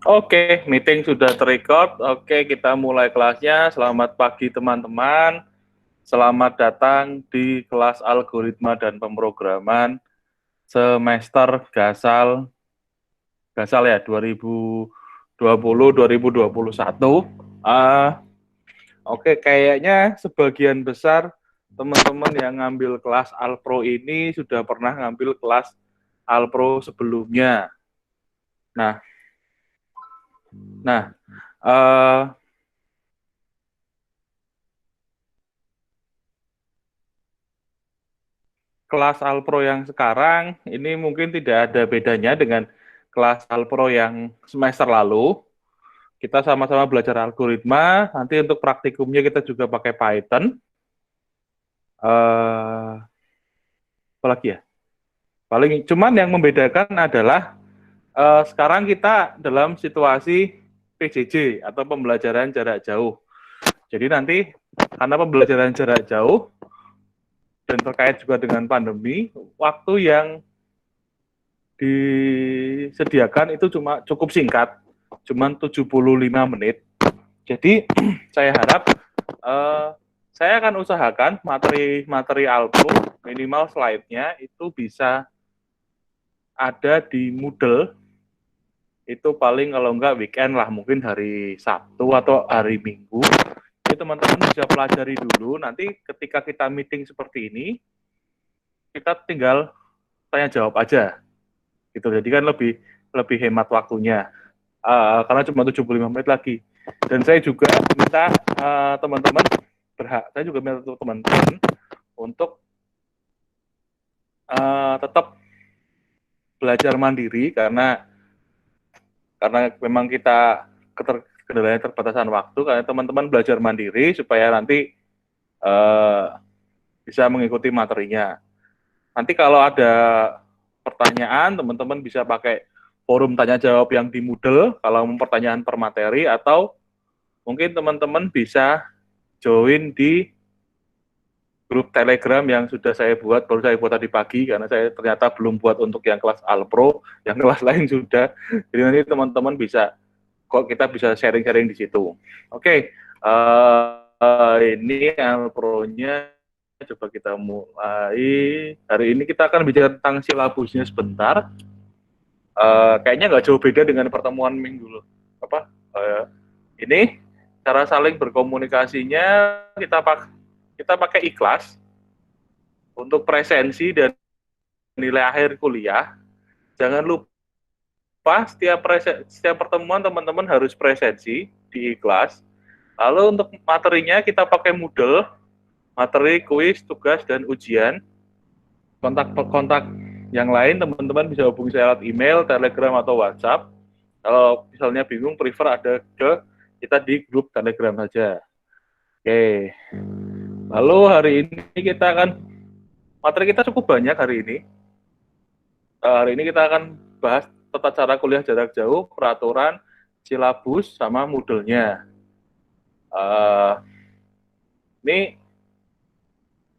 Oke, meeting sudah terrecord. Oke, kita mulai kelasnya. Selamat pagi teman-teman. Selamat datang di kelas algoritma dan pemrograman semester Gasal ya 2020-2021. Oke, kayaknya sebagian besar teman-teman yang ngambil kelas Alpro ini sudah pernah ngambil kelas Alpro sebelumnya. Nah, nah, eh, kelas Alpro yang sekarang ini mungkin tidak ada bedanya dengan kelas Alpro yang semester lalu. Kita sama-sama belajar algoritma. Nanti untuk praktikumnya kita juga pakai Python. Apalagi ya? Paling cuman yang membedakan adalah sekarang kita dalam situasi PJJ atau pembelajaran jarak jauh. Jadi nanti karena pembelajaran jarak jauh dan terkait juga dengan pandemi, waktu yang disediakan itu cuma cukup singkat, cuma 75 menit. Jadi saya harap saya akan usahakan materi Alpro minimal slide-nya itu bisa ada di Moodle, itu paling kalau enggak weekend lah, mungkin hari Sabtu atau hari Minggu. Jadi teman-teman bisa pelajari dulu, nanti ketika kita meeting seperti ini, kita tinggal tanya jawab aja. Gitu. Jadi kan lebih hemat waktunya. Karena cuma 75 menit lagi. Dan saya juga minta teman-teman saya juga minta teman-teman untuk tetap belajar mandiri karena memang kita kendalanya terbatasan waktu, karena teman-teman belajar mandiri supaya nanti bisa mengikuti materinya. Nanti kalau ada pertanyaan, teman-teman bisa pakai forum tanya jawab yang di Moodle kalau mau pertanyaan per materi, atau mungkin teman-teman bisa join di grup Telegram yang sudah saya buat, baru saya buat tadi pagi, karena saya ternyata belum buat untuk yang kelas Alpro, yang kelas lain sudah. Jadi nanti teman-teman bisa, kok kita bisa sharing-sharing di situ. Oke, ini Alpro-nya, coba kita mulai. Hari ini kita akan bicara tentang silabusnya sebentar. Kayaknya nggak jauh beda dengan pertemuan minggu lalu. Ini cara saling berkomunikasinya kita pakai ikhlas untuk presensi dan nilai akhir kuliah. Jangan lupa setiap pertemuan teman-teman harus presensi di ikhlas. Lalu untuk materinya kita pakai Moodle, materi, kuis, tugas, dan ujian. Kontak yang lain teman-teman bisa hubungi saya lewat email, Telegram, atau WhatsApp. Kalau misalnya bingung, prefer ada kita di grup Telegram saja. Oke. Lalu hari ini materi kita cukup banyak hari ini. Hari ini kita akan bahas tata cara kuliah jarak jauh, peraturan, silabus, sama Moodle-nya. Ini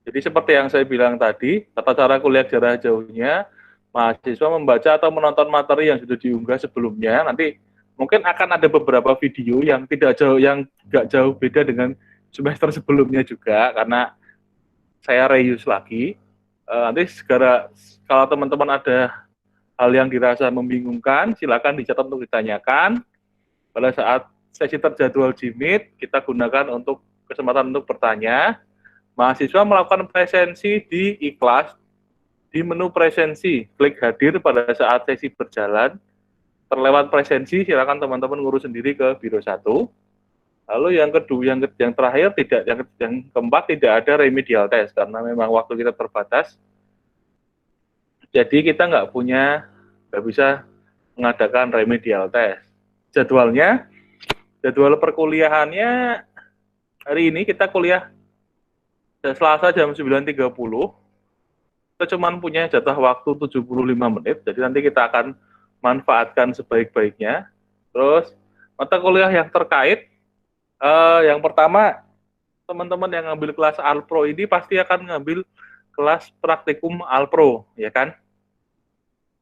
jadi seperti yang saya bilang tadi, tata cara kuliah jarak jauhnya, mahasiswa membaca atau menonton materi yang sudah diunggah sebelumnya. Nanti mungkin akan ada beberapa video yang nggak jauh beda dengan semester sebelumnya juga, karena saya reuse lagi. Nanti kalau teman-teman ada hal yang dirasa membingungkan, silakan dicatat untuk ditanyakan. Pada saat sesi terjadwal Jimit, kita gunakan untuk kesempatan untuk bertanya. Mahasiswa melakukan presensi di ikhlas, di menu presensi, klik hadir pada saat sesi berjalan. Terlewat presensi, silakan teman-teman ngurus sendiri ke biro 1. Lalu yang kedua, yang terakhir yang keempat, tidak ada remedial test karena memang waktu kita terbatas. Jadi kita nggak bisa mengadakan remedial test. Jadwal perkuliahannya hari ini kita kuliah Selasa jam 9.30. Kita cuma punya jatah waktu 75 menit, jadi nanti kita akan manfaatkan sebaik-baiknya. Terus mata kuliah yang terkait, yang pertama, teman-teman yang ngambil kelas Alpro ini pasti akan ngambil kelas praktikum Alpro, ya kan?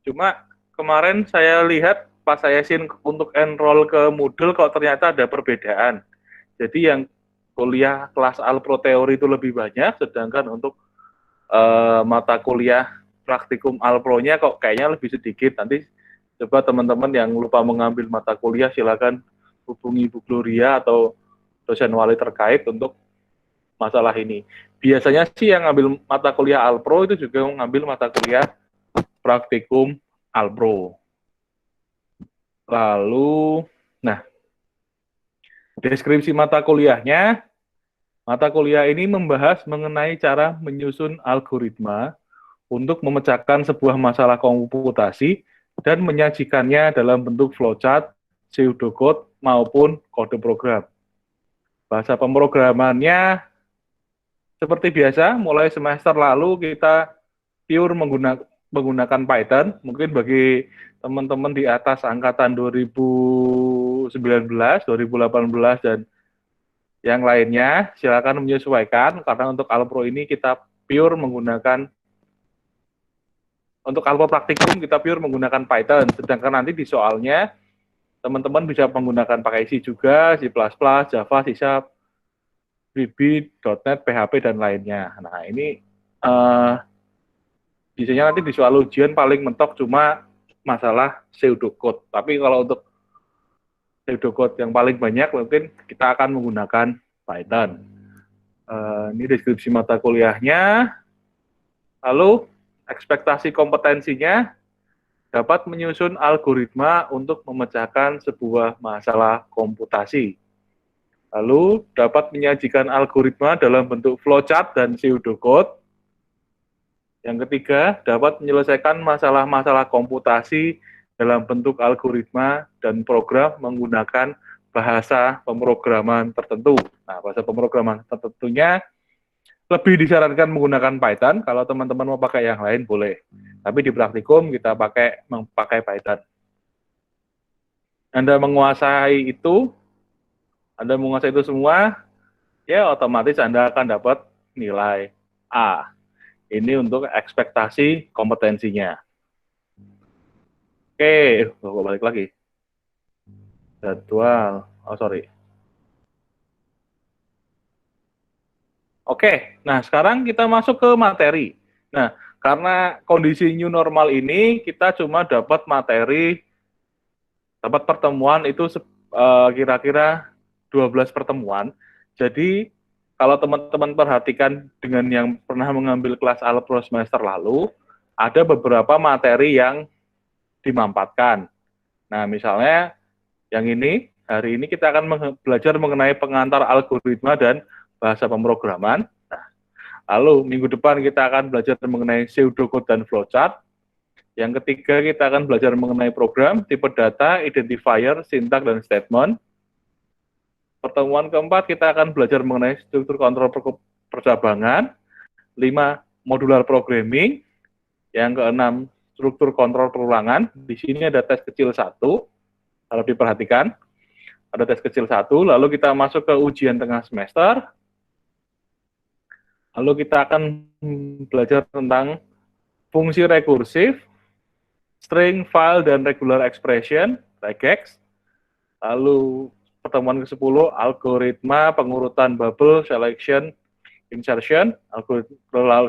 Cuma kemarin saya lihat pas saya untuk enroll ke Moodle kok ternyata ada perbedaan. Jadi yang kuliah kelas Alpro teori itu lebih banyak, sedangkan untuk mata kuliah praktikum Alpro-nya kok kayaknya lebih sedikit. Nanti coba teman-teman yang lupa mengambil mata kuliah silakan hubungi Bu Gloria atau dosen wali terkait untuk masalah ini. Biasanya sih yang ngambil mata kuliah Alpro itu juga mengambil mata kuliah praktikum Alpro. Lalu, nah, deskripsi mata kuliahnya, mata kuliah ini membahas mengenai cara menyusun algoritma untuk memecahkan sebuah masalah komputasi dan menyajikannya dalam bentuk flowchart, pseudocode, maupun kode program. Bahasa pemrogramannya seperti biasa, mulai semester lalu kita pure menggunakan Python. Mungkin bagi teman-teman di atas angkatan 2019, 2018, dan yang lainnya, silakan menyesuaikan, karena untuk Alpro ini kita pure menggunakan, untuk Alpro praktikum kita pure menggunakan Python, sedangkan nanti di soalnya, teman-teman bisa menggunakan pakai C juga, C++, Java, C#, VB, .NET, PHP, dan lainnya. Nah, ini biasanya nanti di soal ujian paling mentok cuma masalah pseudocode. Tapi kalau untuk pseudocode yang paling banyak mungkin kita akan menggunakan Python. Ini deskripsi mata kuliahnya. Lalu ekspektasi kompetensinya dapat menyusun algoritma untuk memecahkan sebuah masalah komputasi. Lalu dapat menyajikan algoritma dalam bentuk flowchart dan pseudocode. Yang ketiga, dapat menyelesaikan masalah-masalah komputasi dalam bentuk algoritma dan program menggunakan bahasa pemrograman tertentu. Nah, bahasa pemrograman tertentunya lebih disarankan menggunakan Python. Kalau teman-teman mau pakai yang lain boleh. Tapi di praktikum kita memakai Python. Anda menguasai itu semua, ya otomatis Anda akan dapat nilai A. Ini untuk ekspektasi kompetensinya. Oke, balik lagi. Jadwal, Oke, nah sekarang kita masuk ke materi. Nah, karena kondisi new normal ini, kita cuma dapat pertemuan itu kira-kira 12 pertemuan. Jadi, kalau teman-teman perhatikan dengan yang pernah mengambil kelas Alpro semester lalu, ada beberapa materi yang dimampatkan. Nah, misalnya yang ini, hari ini kita akan belajar mengenai pengantar algoritma dan bahasa pemrograman. Nah, lalu minggu depan kita akan belajar mengenai pseudocode dan flowchart. Yang ketiga kita akan belajar mengenai program, tipe data, identifier, sintak, dan statement. Pertemuan keempat kita akan belajar mengenai struktur kontrol percabangan. 5. Modular programming. Yang keenam, struktur kontrol perulangan. Di sini ada tes kecil 1, kalau diperhatikan. Ada tes kecil 1, lalu kita masuk ke ujian tengah semester. Lalu kita akan belajar tentang fungsi rekursif, string, file, dan regular expression, regex. Lalu pertemuan ke-10, algoritma, pengurutan bubble, selection, insertion. Lalu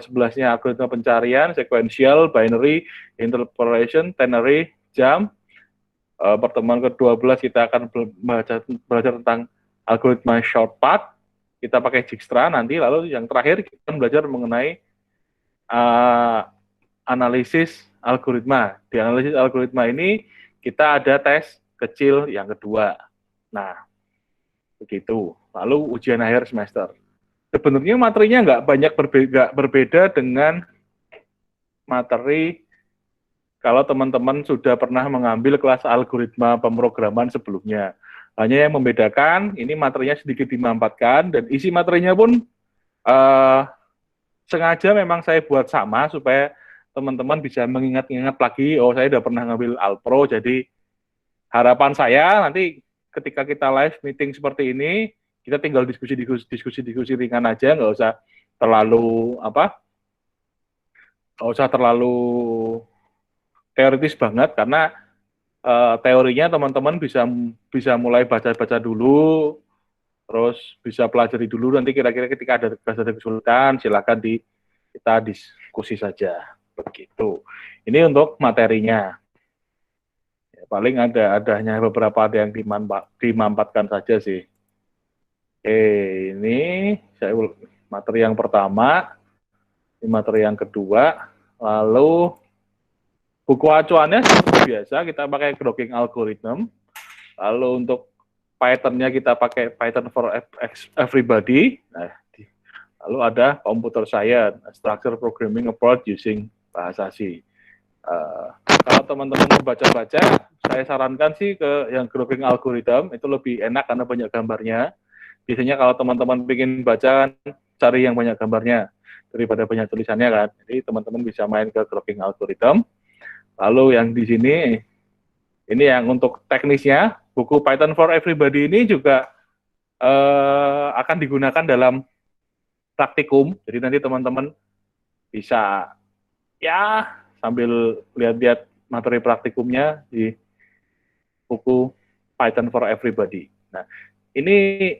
11-nya algoritma pencarian, sequential, binary, interpolation, ternary, jump. Pertemuan ke-12 kita akan belajar tentang algoritma shortcut. Kita pakai Dijkstra nanti. Lalu yang terakhir kita belajar mengenai analisis algoritma. Di analisis algoritma ini kita ada tes kecil yang kedua. Nah, begitu. Lalu ujian akhir semester. Sebenarnya materinya nggak banyak berbeda dengan materi kalau teman-teman sudah pernah mengambil kelas algoritma pemrograman sebelumnya. Hanya yang membedakan, ini materinya sedikit dimampatkan, dan isi materinya pun sengaja memang saya buat sama, supaya teman-teman bisa mengingat-ingat lagi, oh saya sudah pernah ngambil Alpro, jadi harapan saya nanti ketika kita live meeting seperti ini, kita tinggal diskusi ringan aja, nggak usah terlalu teoritis banget, karena teorinya teman-teman bisa mulai baca-baca dulu, terus bisa pelajari dulu, nanti kira-kira ketika ada kesulitan silakan kita diskusi saja begitu. Ini untuk materinya. Ya, paling hanya beberapa ada yang dimampatkan saja sih. Oke, ini materi yang pertama, ini materi yang kedua, lalu buku acuannya seperti biasa kita pakai Groking Algorithm. Lalu untuk Python-nya kita pakai Python for Everybody. Nah, lalu ada Computer Science, Structure Programming Approach Using Bahasa C. Kalau teman-teman mau baca-baca, saya sarankan sih ke yang Groking Algorithm, itu lebih enak karena banyak gambarnya. Biasanya kalau teman-teman ingin baca, cari yang banyak gambarnya daripada banyak tulisannya kan. Jadi teman-teman bisa main ke Groking Algorithm. Lalu yang di sini, ini yang untuk teknisnya, buku Python for Everybody ini juga akan digunakan dalam praktikum. Jadi nanti teman-teman bisa ya sambil lihat-lihat materi praktikumnya di buku Python for Everybody. Nah, ini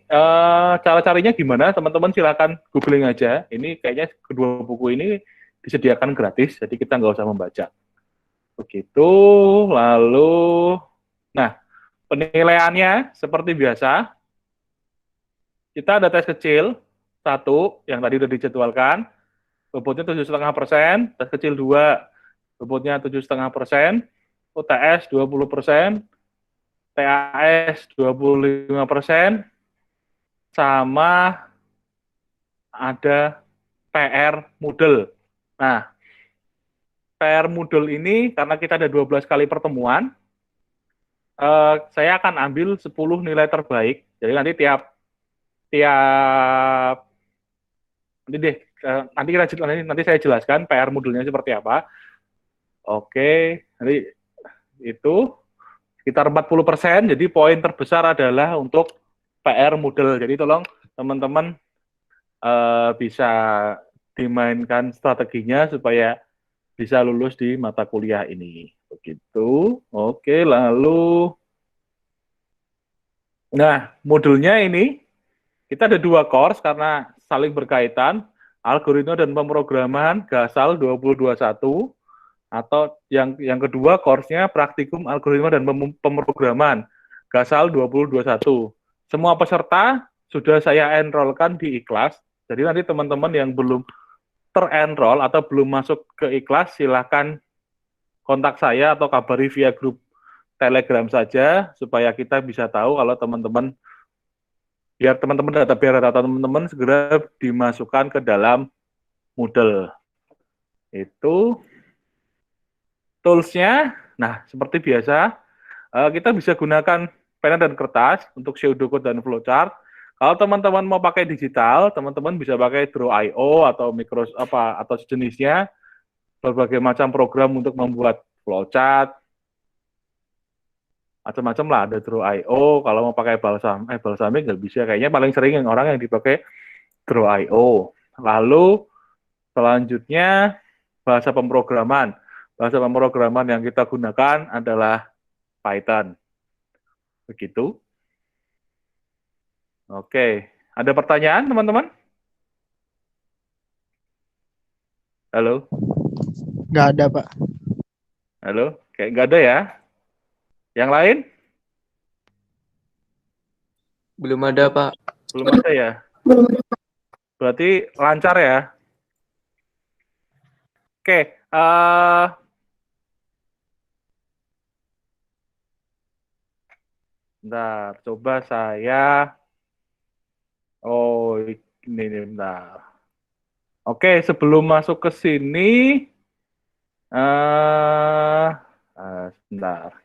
cara carinya gimana? Teman-teman silakan googling aja. Ini kayaknya kedua buku ini disediakan gratis, jadi kita nggak usah membaca. Begitu, lalu, nah, penilaiannya seperti biasa, kita ada tes kecil, satu, yang tadi sudah dijadwalkan, bobotnya 7,5%, tes kecil 2, bobotnya 7,5%, UTS 20%, TAS 25%, sama ada PR Moodle. Nah, PR Moodle ini, karena kita ada 12 kali pertemuan, saya akan ambil 10 nilai terbaik. Jadi nanti tiap nanti deh nanti saya jelaskan PR Moodle-nya seperti apa. Oke, nanti itu sekitar 40%. Jadi poin terbesar adalah untuk PR Moodle. Jadi tolong teman-teman bisa dimainkan strateginya supaya bisa lulus di mata kuliah ini. Begitu. Oke, lalu nah, modulnya ini kita ada 2 course karena saling berkaitan, algoritma dan pemrograman Gasal 2021, atau yang kedua course-nya praktikum algoritma dan pemrograman Gasal 2021. Semua peserta sudah saya enrollkan di Ikhlas. Jadi nanti teman-teman yang belum terenroll atau belum masuk ke Ikhlas, silakan kontak saya atau kabari via grup Telegram saja supaya kita bisa tahu kalau teman-teman biar data teman-teman segera dimasukkan ke dalam Moodle. Itu tools-nya. Nah, seperti biasa, kita bisa gunakan pena dan kertas untuk pseudocode dan flowchart. Kalau teman-teman mau pakai digital, teman-teman bisa pakai Draw.io atau atau sejenisnya, berbagai macam program untuk membuat flowchart, macam-macam lah, ada Draw.io. Kalau mau pakai Balsamiq nggak bisa, kayaknya paling sering orang yang dipakai Draw.io. Lalu selanjutnya bahasa pemrograman. Bahasa pemrograman yang kita gunakan adalah Python. Begitu. Oke, ada pertanyaan teman-teman? Halo? Nggak ada, Pak. Halo? Kayak nggak ada ya? Yang lain? Belum ada, Pak. Belum ada ya? Berarti lancar ya? Oke, bentar, coba saya. Oh, ini bentar. Oke, sebelum masuk ke sini, sebentar.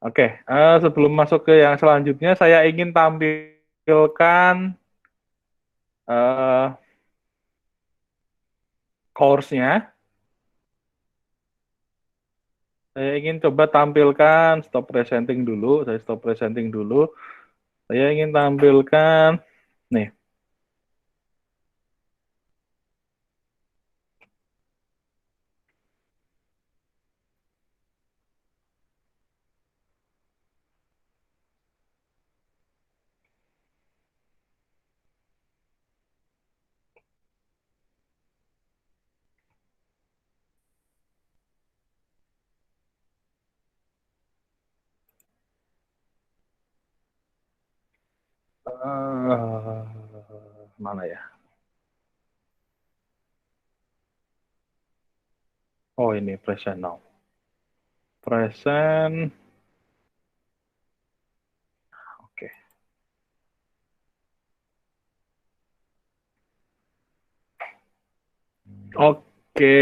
Oke, sebelum masuk ke yang selanjutnya, saya ingin tampilkan course-nya. Saya ingin coba tampilkan, stop presenting dulu, saya stop presenting dulu. Saya ingin tampilkan, nih. Mana ya? Oh, ini present now. Present. Oke. Oke.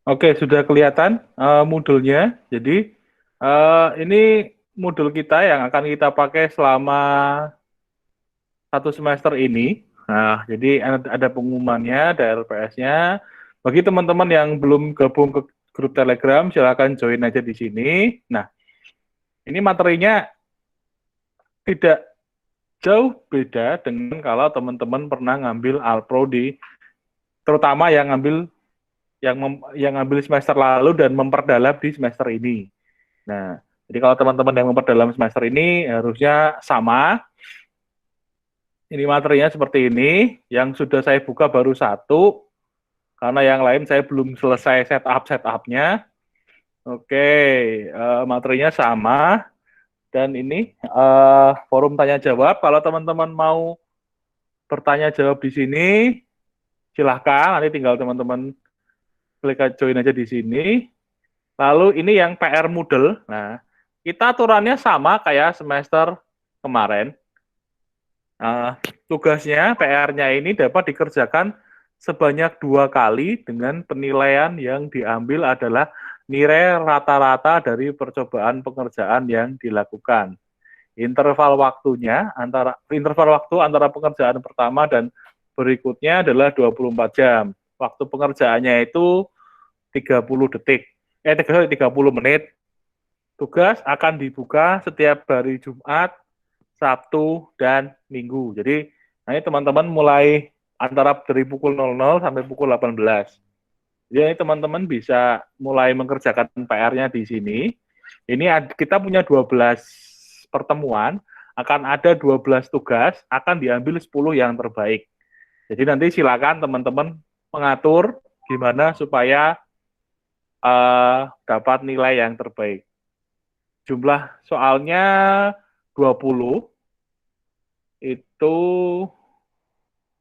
Oke, sudah kelihatan modulnya. Jadi ini modul kita yang akan kita pakai selama 1 semester ini. Nah, jadi ada pengumumannya, ada LPS-nya. Bagi teman-teman yang belum gabung ke grup Telegram, silakan join aja di sini. Nah, ini materinya tidak jauh beda dengan kalau teman-teman pernah ngambil Alpro terutama yang ngambil semester lalu dan memperdalam di semester ini. Nah, jadi kalau teman-teman yang memperdalam semester ini harusnya sama. Ini materinya seperti ini. Yang sudah saya buka baru satu, karena yang lain saya belum selesai setupnya. Oke, materinya sama. Dan ini forum tanya jawab. Kalau teman-teman mau bertanya jawab di sini, silahkan. Nanti tinggal teman-teman klik join aja di sini. Lalu ini yang PR Moodle. Nah, kita aturannya sama kayak semester kemarin. Tugasnya, PR-nya ini dapat dikerjakan sebanyak 2 kali dengan penilaian yang diambil adalah nilai rata-rata dari percobaan pengerjaan yang dilakukan. Interval waktu antara pengerjaan pertama dan berikutnya adalah 24 jam. Waktu pengerjaannya itu 30 detik. 30 menit. Tugas akan dibuka setiap hari Jumat, Sabtu, dan Minggu. Jadi, nanti teman-teman mulai antara dari pukul 00 sampai pukul 18. Jadi, teman-teman bisa mulai mengerjakan PR-nya di sini. Ini kita punya 12 pertemuan, akan ada 12 tugas, akan diambil 10 yang terbaik. Jadi, nanti silakan teman-teman mengatur gimana supaya dapat nilai yang terbaik. Jumlah soalnya 20, itu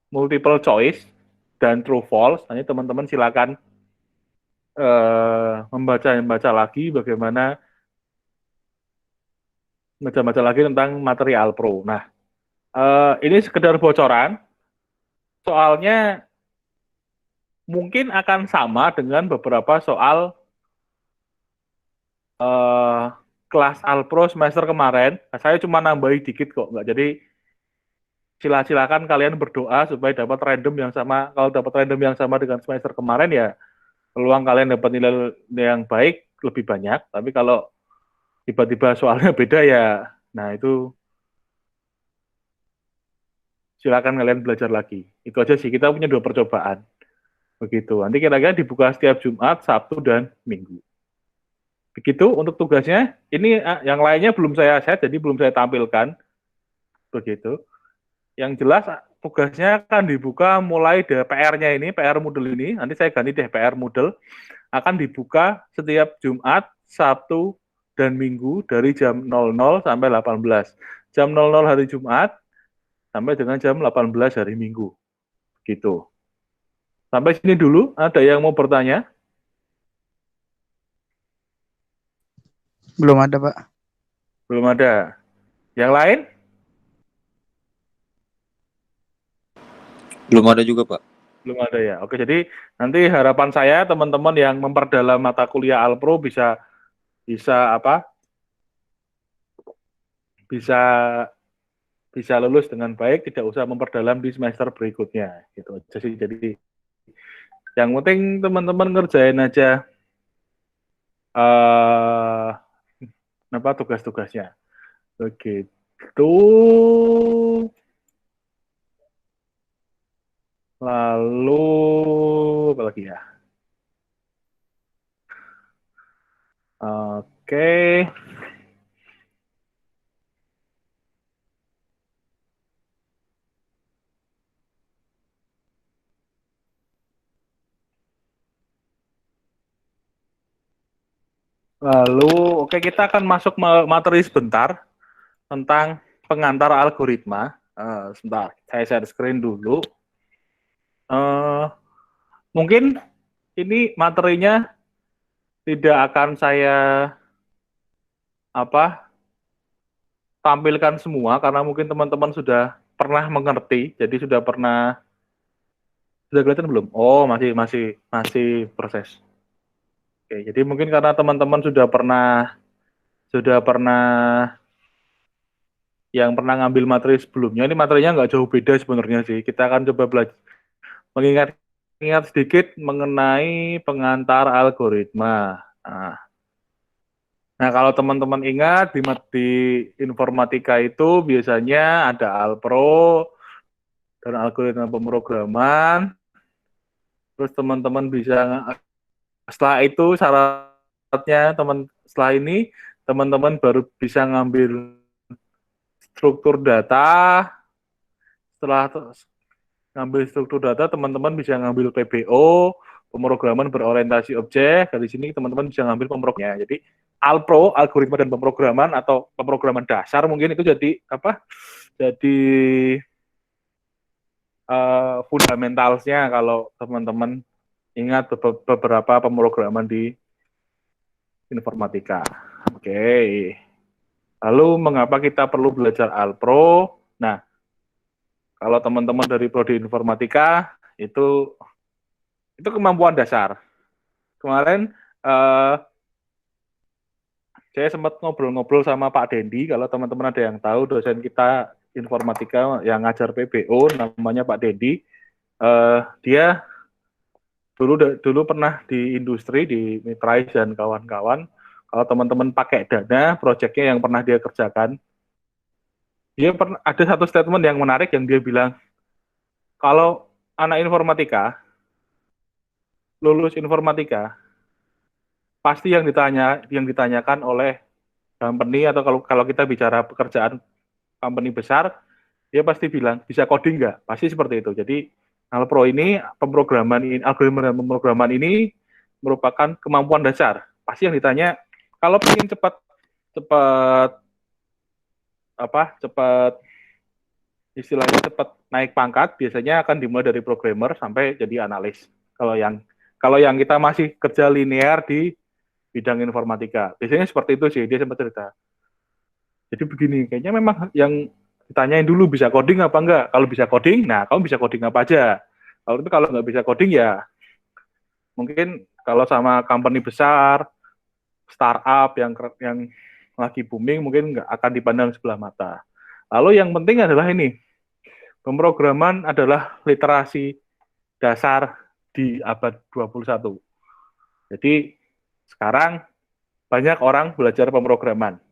multiple choice dan true false. Nanti teman-teman silakan membaca lagi bagaimana baca lagi tentang materi Alpro. Nah, ini sekedar bocoran. Soalnya mungkin akan sama dengan beberapa soal kelas Alpro semester kemarin. Nah, saya cuma nambahi dikit kok, nggak. Jadi silakan kalian berdoa supaya dapat random yang sama. Kalau dapat random yang sama dengan semester kemarin ya peluang kalian dapat nilai yang baik lebih banyak. Tapi kalau tiba-tiba soalnya beda ya, nah itu silakan kalian belajar lagi. Itu aja sih, kita punya 2 percobaan. Begitu. Nanti kira-kira dibuka setiap Jumat, Sabtu, dan Minggu. Begitu untuk tugasnya. Ini yang lainnya belum saya set, jadi belum saya tampilkan. Begitu. Yang jelas tugasnya akan dibuka mulai dari PR-nya ini, PR Moodle ini. Nanti saya ganti deh PR Moodle. Akan dibuka setiap Jumat, Sabtu, dan Minggu dari jam 00 sampai 18. Jam 00 hari Jumat sampai dengan jam 18 hari Minggu. Gitu. Sampai sini dulu. Ada yang mau bertanya? Belum ada, Pak. Belum ada. Yang lain? Belum ada juga, Pak. Belum ada ya. Oke, jadi nanti harapan saya teman-teman yang memperdalam mata kuliah Alpro bisa apa? Bisa bisa lulus dengan baik, tidak usah memperdalam di semester berikutnya. Gitu aja sih. Jadi yang penting teman-teman ngerjain aja apa tugas-tugasnya. Begitu. Lalu apa lagi ya? Oke. Lalu, oke, kita akan masuk materi sebentar tentang pengantar algoritma. Sebentar, saya share screen dulu. Mungkin ini materinya tidak akan saya tampilkan semua karena mungkin teman-teman sudah pernah mengerti, jadi sudah kelihatan belum? Oh, masih proses. Oke, jadi mungkin karena teman-teman sudah pernah yang pernah ngambil materi sebelumnya, ini materinya nggak jauh beda sebenarnya sih. Kita akan coba belajar mengingat sedikit mengenai pengantar algoritma. Nah, kalau teman-teman ingat di informatika itu biasanya ada alpro dan algoritma pemrograman. Terus teman-teman bisa setelah itu syaratnya setelah ini teman-teman baru bisa ngambil struktur data. Setelah ngambil struktur data, teman-teman bisa ngambil PBO, pemrograman berorientasi objek. Dari sini teman-teman bisa ngambil pemrogramannya. Jadi alpro, algoritma dan pemrograman atau pemrograman dasar mungkin itu jadi fundamentalnya kalau teman-teman ingat beberapa pemrograman di informatika. Oke. Lalu mengapa kita perlu belajar alpro? Nah, kalau teman-teman dari prodi informatika itu kemampuan dasar. Kemarin saya sempat ngobrol-ngobrol sama Pak Dendi. Kalau teman-teman ada yang tahu, dosen kita informatika yang ngajar PBO namanya Pak Dendi. Dia dulu pernah di industri di Mitrais dan kawan-kawan. Kalau teman-teman pakai dana, proyeknya yang pernah dia kerjakan, dia ada satu statement yang menarik yang dia bilang, kalau anak informatika lulus informatika, pasti yang ditanyakan oleh company atau kalau kita bicara pekerjaan company besar, dia pasti bilang bisa coding nggak? Pasti seperti itu. Jadi Alpro ini algoritma dan pemrograman ini merupakan kemampuan dasar. Pasti yang ditanya kalau ingin cepat istilahnya cepat naik pangkat, biasanya akan dimulai dari programmer sampai jadi analis. Kalau yang kita masih kerja linear di bidang informatika, biasanya seperti itu sih, dia sempat cerita. Jadi begini, kayaknya memang yang ditanyain dulu bisa coding apa enggak. Kalau bisa coding, nah kamu bisa coding apa aja. Kalau nggak bisa coding ya mungkin kalau sama company besar, startup yang lagi booming mungkin nggak akan dipandang sebelah mata. Lalu yang penting adalah ini, pemrograman adalah literasi dasar di abad 21. Jadi sekarang banyak orang belajar pemrograman.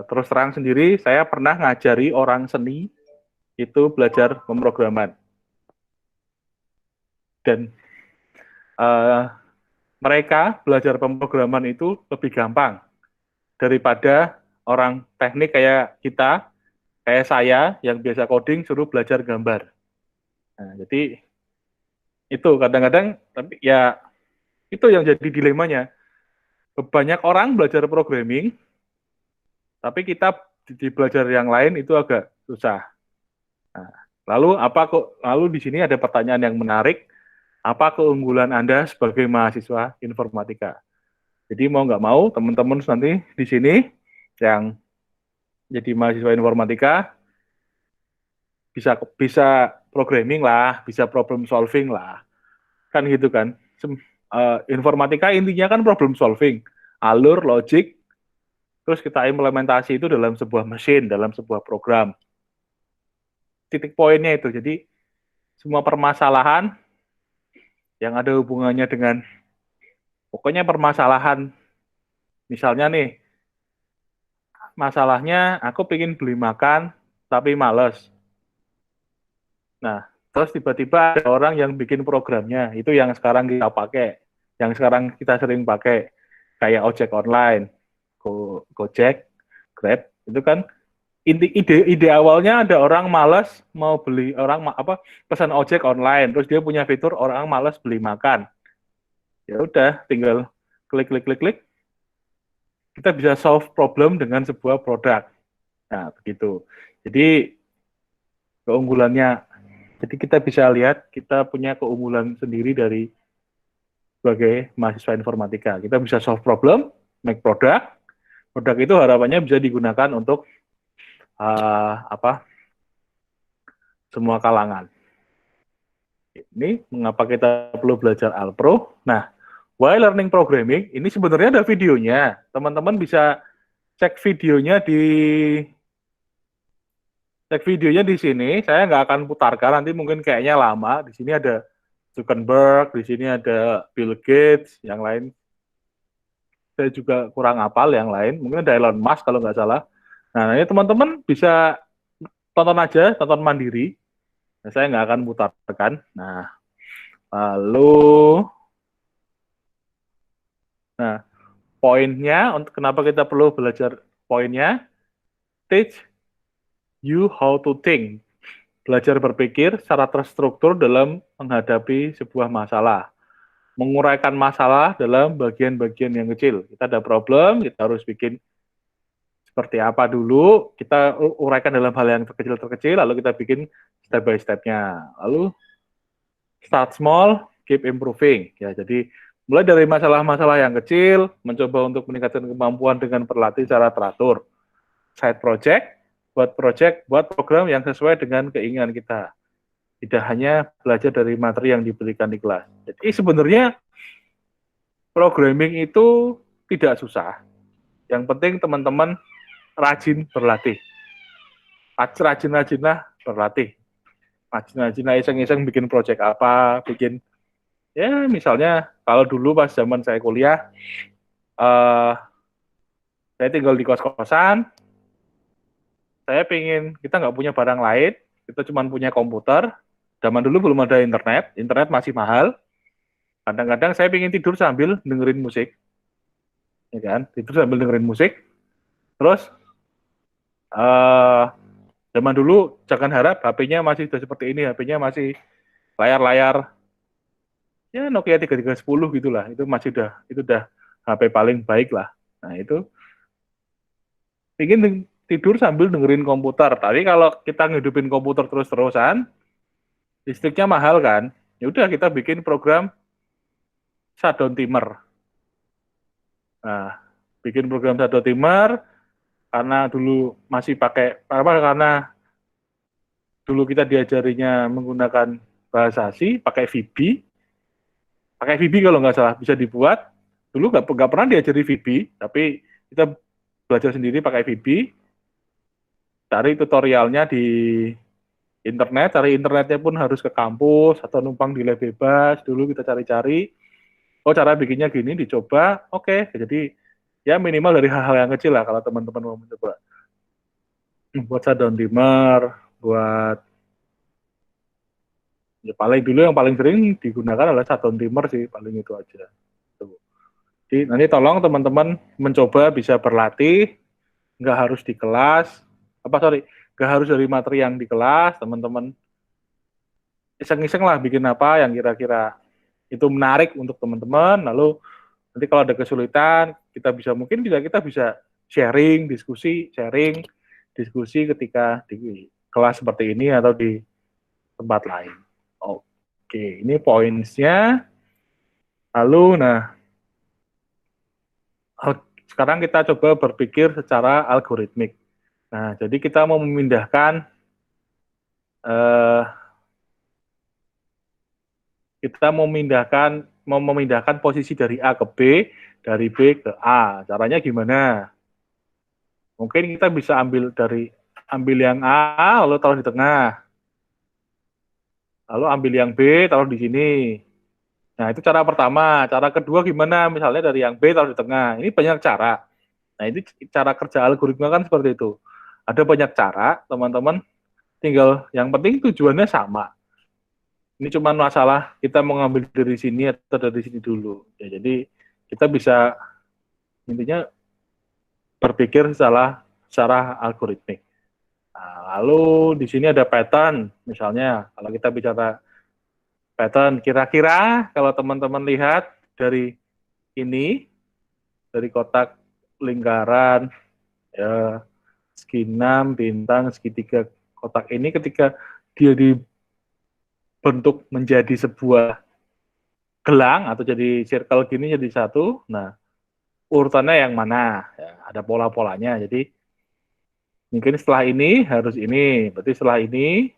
Terus terang sendiri, saya pernah ngajari orang seni itu belajar pemrograman. Dan mereka belajar pemrograman itu lebih gampang daripada orang teknik kayak kita, kayak saya yang biasa coding suruh belajar gambar. Nah, jadi itu kadang-kadang, tapi ya itu yang jadi dilemanya. Banyak orang belajar programming, tapi kita di belajar yang lain itu agak susah. Nah, lalu di sini ada pertanyaan yang menarik. Apa keunggulan Anda sebagai mahasiswa informatika? Jadi mau nggak mau, teman-teman nanti di sini yang jadi mahasiswa informatika bisa programming lah, bisa problem solving lah, kan gitu kan. Informatika intinya kan problem solving, alur, logik, terus kita implementasi itu dalam sebuah mesin, dalam sebuah program. Titik poinnya itu, jadi semua permasalahan yang ada hubungannya dengan, pokoknya permasalahan, misalnya nih, masalahnya aku pengen beli makan, tapi males. Nah, terus tiba-tiba ada orang yang bikin programnya, itu yang sekarang kita pakai, yang sekarang kita sering pakai, kayak ojek online, Gojek, Grab, itu kan ide awalnya ada orang malas mau beli, pesan ojek online, terus dia punya fitur orang malas beli makan. Ya udah, tinggal klik, kita bisa solve problem dengan sebuah produk. Nah, begitu. Jadi keunggulannya, jadi kita bisa lihat kita punya keunggulan sendiri dari sebagai mahasiswa informatika. Kita bisa solve problem, make produk. Produk itu harapannya bisa digunakan untuk semua kalangan. Ini mengapa kita perlu belajar Alpro. Nah, why learning programming, ini sebenarnya ada videonya. Teman-teman bisa cek videonya di sini. Saya nggak akan putarkan, nanti mungkin kayaknya lama. Di sini ada Zuckerberg, di sini ada Bill Gates, yang lain saya juga kurang hafal yang lain. Mungkin ada Elon Musk kalau nggak salah. Nah, ini teman-teman bisa tonton aja, tonton mandiri. Nah, saya nggak akan putarkan. Nah, lalu, poinnya, untuk kenapa kita perlu belajar poinnya, teach you how to think. Belajar berpikir secara terstruktur dalam menghadapi sebuah masalah. Menguraikan masalah dalam bagian-bagian yang kecil. Kita ada problem, kita harus bikin seperti apa dulu, kita uraikan dalam hal yang terkecil-terkecil, lalu kita bikin step by step-nya. Lalu start small, keep improving. Ya, jadi mulai dari masalah-masalah yang kecil, mencoba untuk meningkatkan kemampuan dengan berlatih secara teratur. Side project, buat program yang sesuai dengan keinginan kita. Tidak hanya belajar dari materi yang diberikan di kelas. Jadi sebenarnya programming itu tidak susah. Yang penting teman-teman rajin berlatih. Rajin-rajinlah berlatih. Rajin-rajinlah iseng-iseng bikin project apa, bikin, ya misalnya kalau dulu pas zaman saya kuliah, saya tinggal di kos-kosan, saya kita nggak punya barang lain, kita cuma punya komputer, zaman dulu belum ada internet masih mahal, kadang-kadang saya pengen tidur sambil dengerin musik, ya kan, tidur sambil dengerin musik, terus, zaman dulu jangan harap HP-nya masih sudah seperti ini, HP-nya masih layar-layar ya Nokia 3310 gitulah. Itu udah HP paling baik lah. Nah, itu ingin tidur sambil dengerin komputer. Tapi kalau kita ngidupin komputer terus-terusan, listriknya mahal kan. Ya udah kita bikin program shutdown timer. Nah, bikin program shutdown timer karena dulu masih karena dulu kita diajarinya menggunakan bahasa C, pakai VB kalau nggak salah bisa dibuat. Dulu nggak pernah diajari VB, tapi kita belajar sendiri pakai VB. Cari tutorialnya di internet, cari internetnya pun harus ke kampus atau numpang di lab bebas. Dulu kita cari-cari, oh cara bikinnya gini, dicoba, oke. Jadi ya minimal dari hal-hal yang kecil lah kalau teman-teman mau mencoba. Buat shutdown timer, buat ya yang paling sering digunakan adalah shutdown timer sih, paling itu aja. Tuh. Jadi nanti tolong teman-teman mencoba bisa berlatih, nggak harus di kelas, nggak harus dari materi yang di kelas, teman-teman iseng-iseng lah bikin apa yang kira-kira itu menarik untuk teman-teman, lalu nanti kalau ada kesulitan, kita bisa sharing, diskusi ketika di kelas seperti ini atau di tempat lain. Oke, ini poinnya. Lalu, sekarang kita coba berpikir secara algoritmik. Nah, jadi kita mau memindahkan posisi dari A ke B, dari B ke A. Caranya gimana? Mungkin kita bisa ambil yang A, lalu taruh di tengah. Lalu ambil yang B, taruh di sini. Nah, itu cara pertama. Cara kedua gimana? Misalnya dari yang B taruh di tengah. Ini banyak cara. Nah, ini cara kerja algoritma kan seperti itu. Ada banyak cara, teman-teman. Tinggal yang penting tujuannya sama. Ini cuma masalah kita mau ngambil dari sini atau dari sini dulu. Ya, jadi kita bisa intinya berpikir secara algoritmik. Nah, lalu di sini ada pattern, misalnya kalau kita bicara pattern, kira-kira kalau teman-teman lihat dari ini, dari kotak lingkaran, ya, segi 6, bintang, segitiga kotak ini ketika dia dibentuk menjadi sebuah gelang atau jadi circle gini jadi satu, nah urutannya yang mana? Ya, ada pola-polanya. Jadi mungkin setelah ini harus ini, berarti setelah ini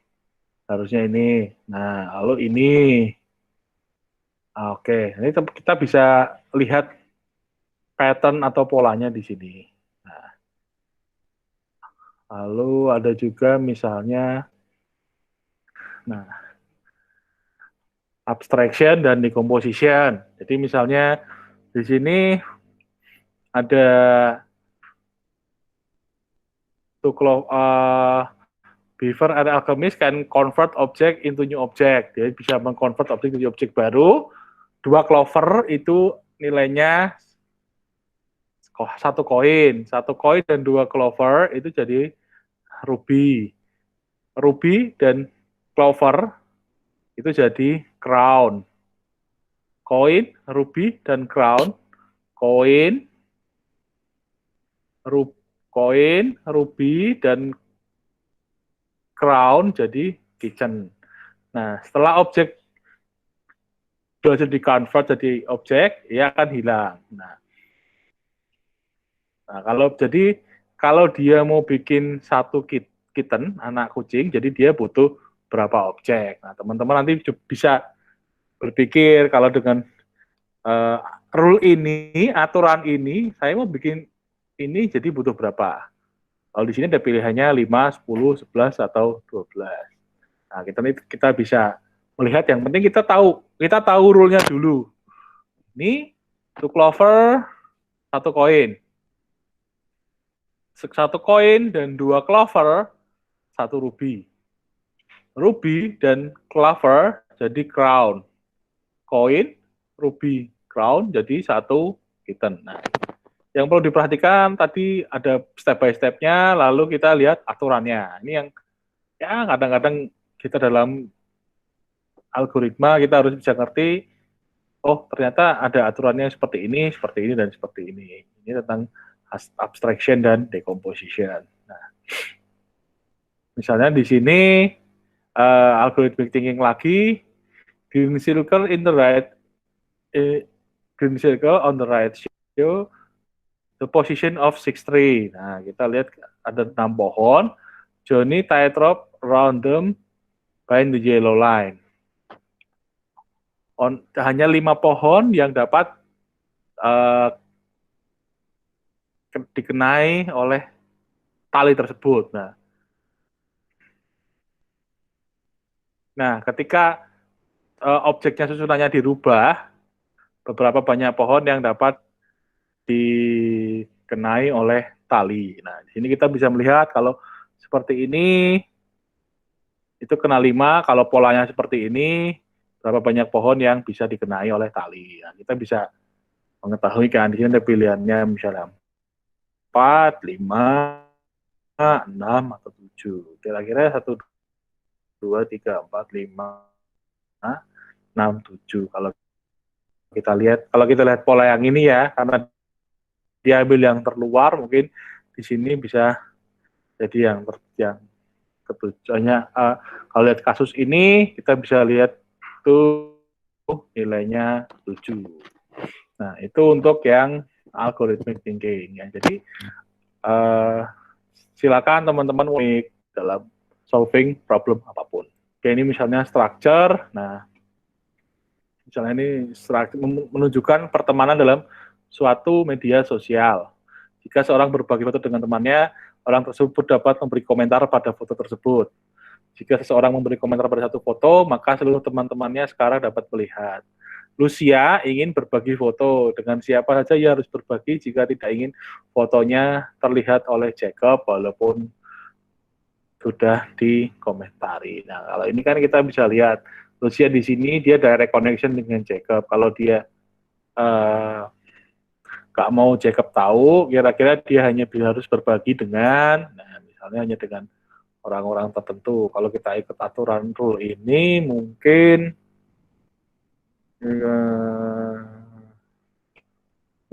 harusnya ini. Nah, lalu ini. Oke, ini kita bisa lihat pattern atau polanya di sini. Nah, lalu ada juga misalnya, nah, abstraction dan decomposition. Jadi misalnya di sini ada Beaver and Alchemist can convert object into new object. Dia bisa mengconvert objek menjadi objek baru. 2 clover itu nilainya 1 koin. 1 koin dan 2 clover itu jadi ruby. Ruby dan clover itu jadi crown. Koin, ruby, dan crown. Koin, ruby, dan crown jadi kitchen. Nah, setelah objek sudah di-convert jadi objek, ya akan hilang. Nah, kalau dia mau bikin satu kitten, anak kucing, jadi dia butuh berapa objek. Nah, teman-teman nanti bisa berpikir kalau dengan rule ini, aturan ini, saya mau bikin ini jadi butuh berapa. Kalau di sini ada pilihannya 5, 10, 11, atau 12. Nah, kita bisa melihat, yang penting kita tahu rule-nya dulu. Ini 2 clover, 1 koin. 1 koin dan 2 clover, 1 ruby. Ruby dan clover jadi crown. Koin, ruby, crown jadi 1 kitten. Nah, yang perlu diperhatikan tadi ada step by step-nya, lalu kita lihat aturannya. Ini yang ya kadang-kadang kita dalam algoritma kita harus bisa ngerti, oh ternyata ada aturannya seperti ini, dan seperti ini. Ini tentang abstraction dan decomposition. Nah, misalnya di sini algorithmic thinking lagi, green circle on the right show the position of 6 tree. Nah, kita lihat ada 6 pohon. Johnny tightrope round them by the yellow line. Hanya 5 pohon yang dapat dikenai oleh tali tersebut. Nah, ketika objeknya susunannya dirubah, beberapa banyak pohon yang dapat dikenai oleh tali. Nah, di sini kita bisa melihat kalau seperti ini itu kena 5, kalau polanya seperti ini berapa banyak pohon yang bisa dikenai oleh tali. Nah, kita bisa mengetahui kan di sini ada pilihannya misalnya 4, 5, 6, atau 7. Kira-kira 1, 2, 3, 4, 5, 6, 7. Kalau kita lihat pola yang ini ya, karena dia ambil yang terluar, mungkin di sini bisa jadi yang ketujuhnya. Kalau lihat kasus ini, kita bisa lihat tuh nilainya 7. Nah, itu untuk yang algorithmic thinking. Ya. Jadi, silakan teman-teman unik dalam solving problem apapun. Oke, ini misalnya structure. Nah, misalnya ini menunjukkan pertemanan dalam suatu media sosial. Jika seorang berbagi foto dengan temannya, orang tersebut dapat memberi komentar pada foto tersebut. Jika seseorang memberi komentar pada satu foto, maka seluruh teman-temannya sekarang dapat melihat. Lucia ingin berbagi foto. Dengan siapa saja ia harus berbagi jika tidak ingin fotonya terlihat oleh Jacob, walaupun sudah dikomentari. Nah, kalau ini kan kita bisa lihat, Lucia di sini dia direct connection dengan Jacob. Kalau dia nggak mau Jacob tahu, kira-kira dia hanya harus berbagi dengan, nah, misalnya hanya dengan orang-orang tertentu. Kalau kita ikut aturan rule ini, mungkin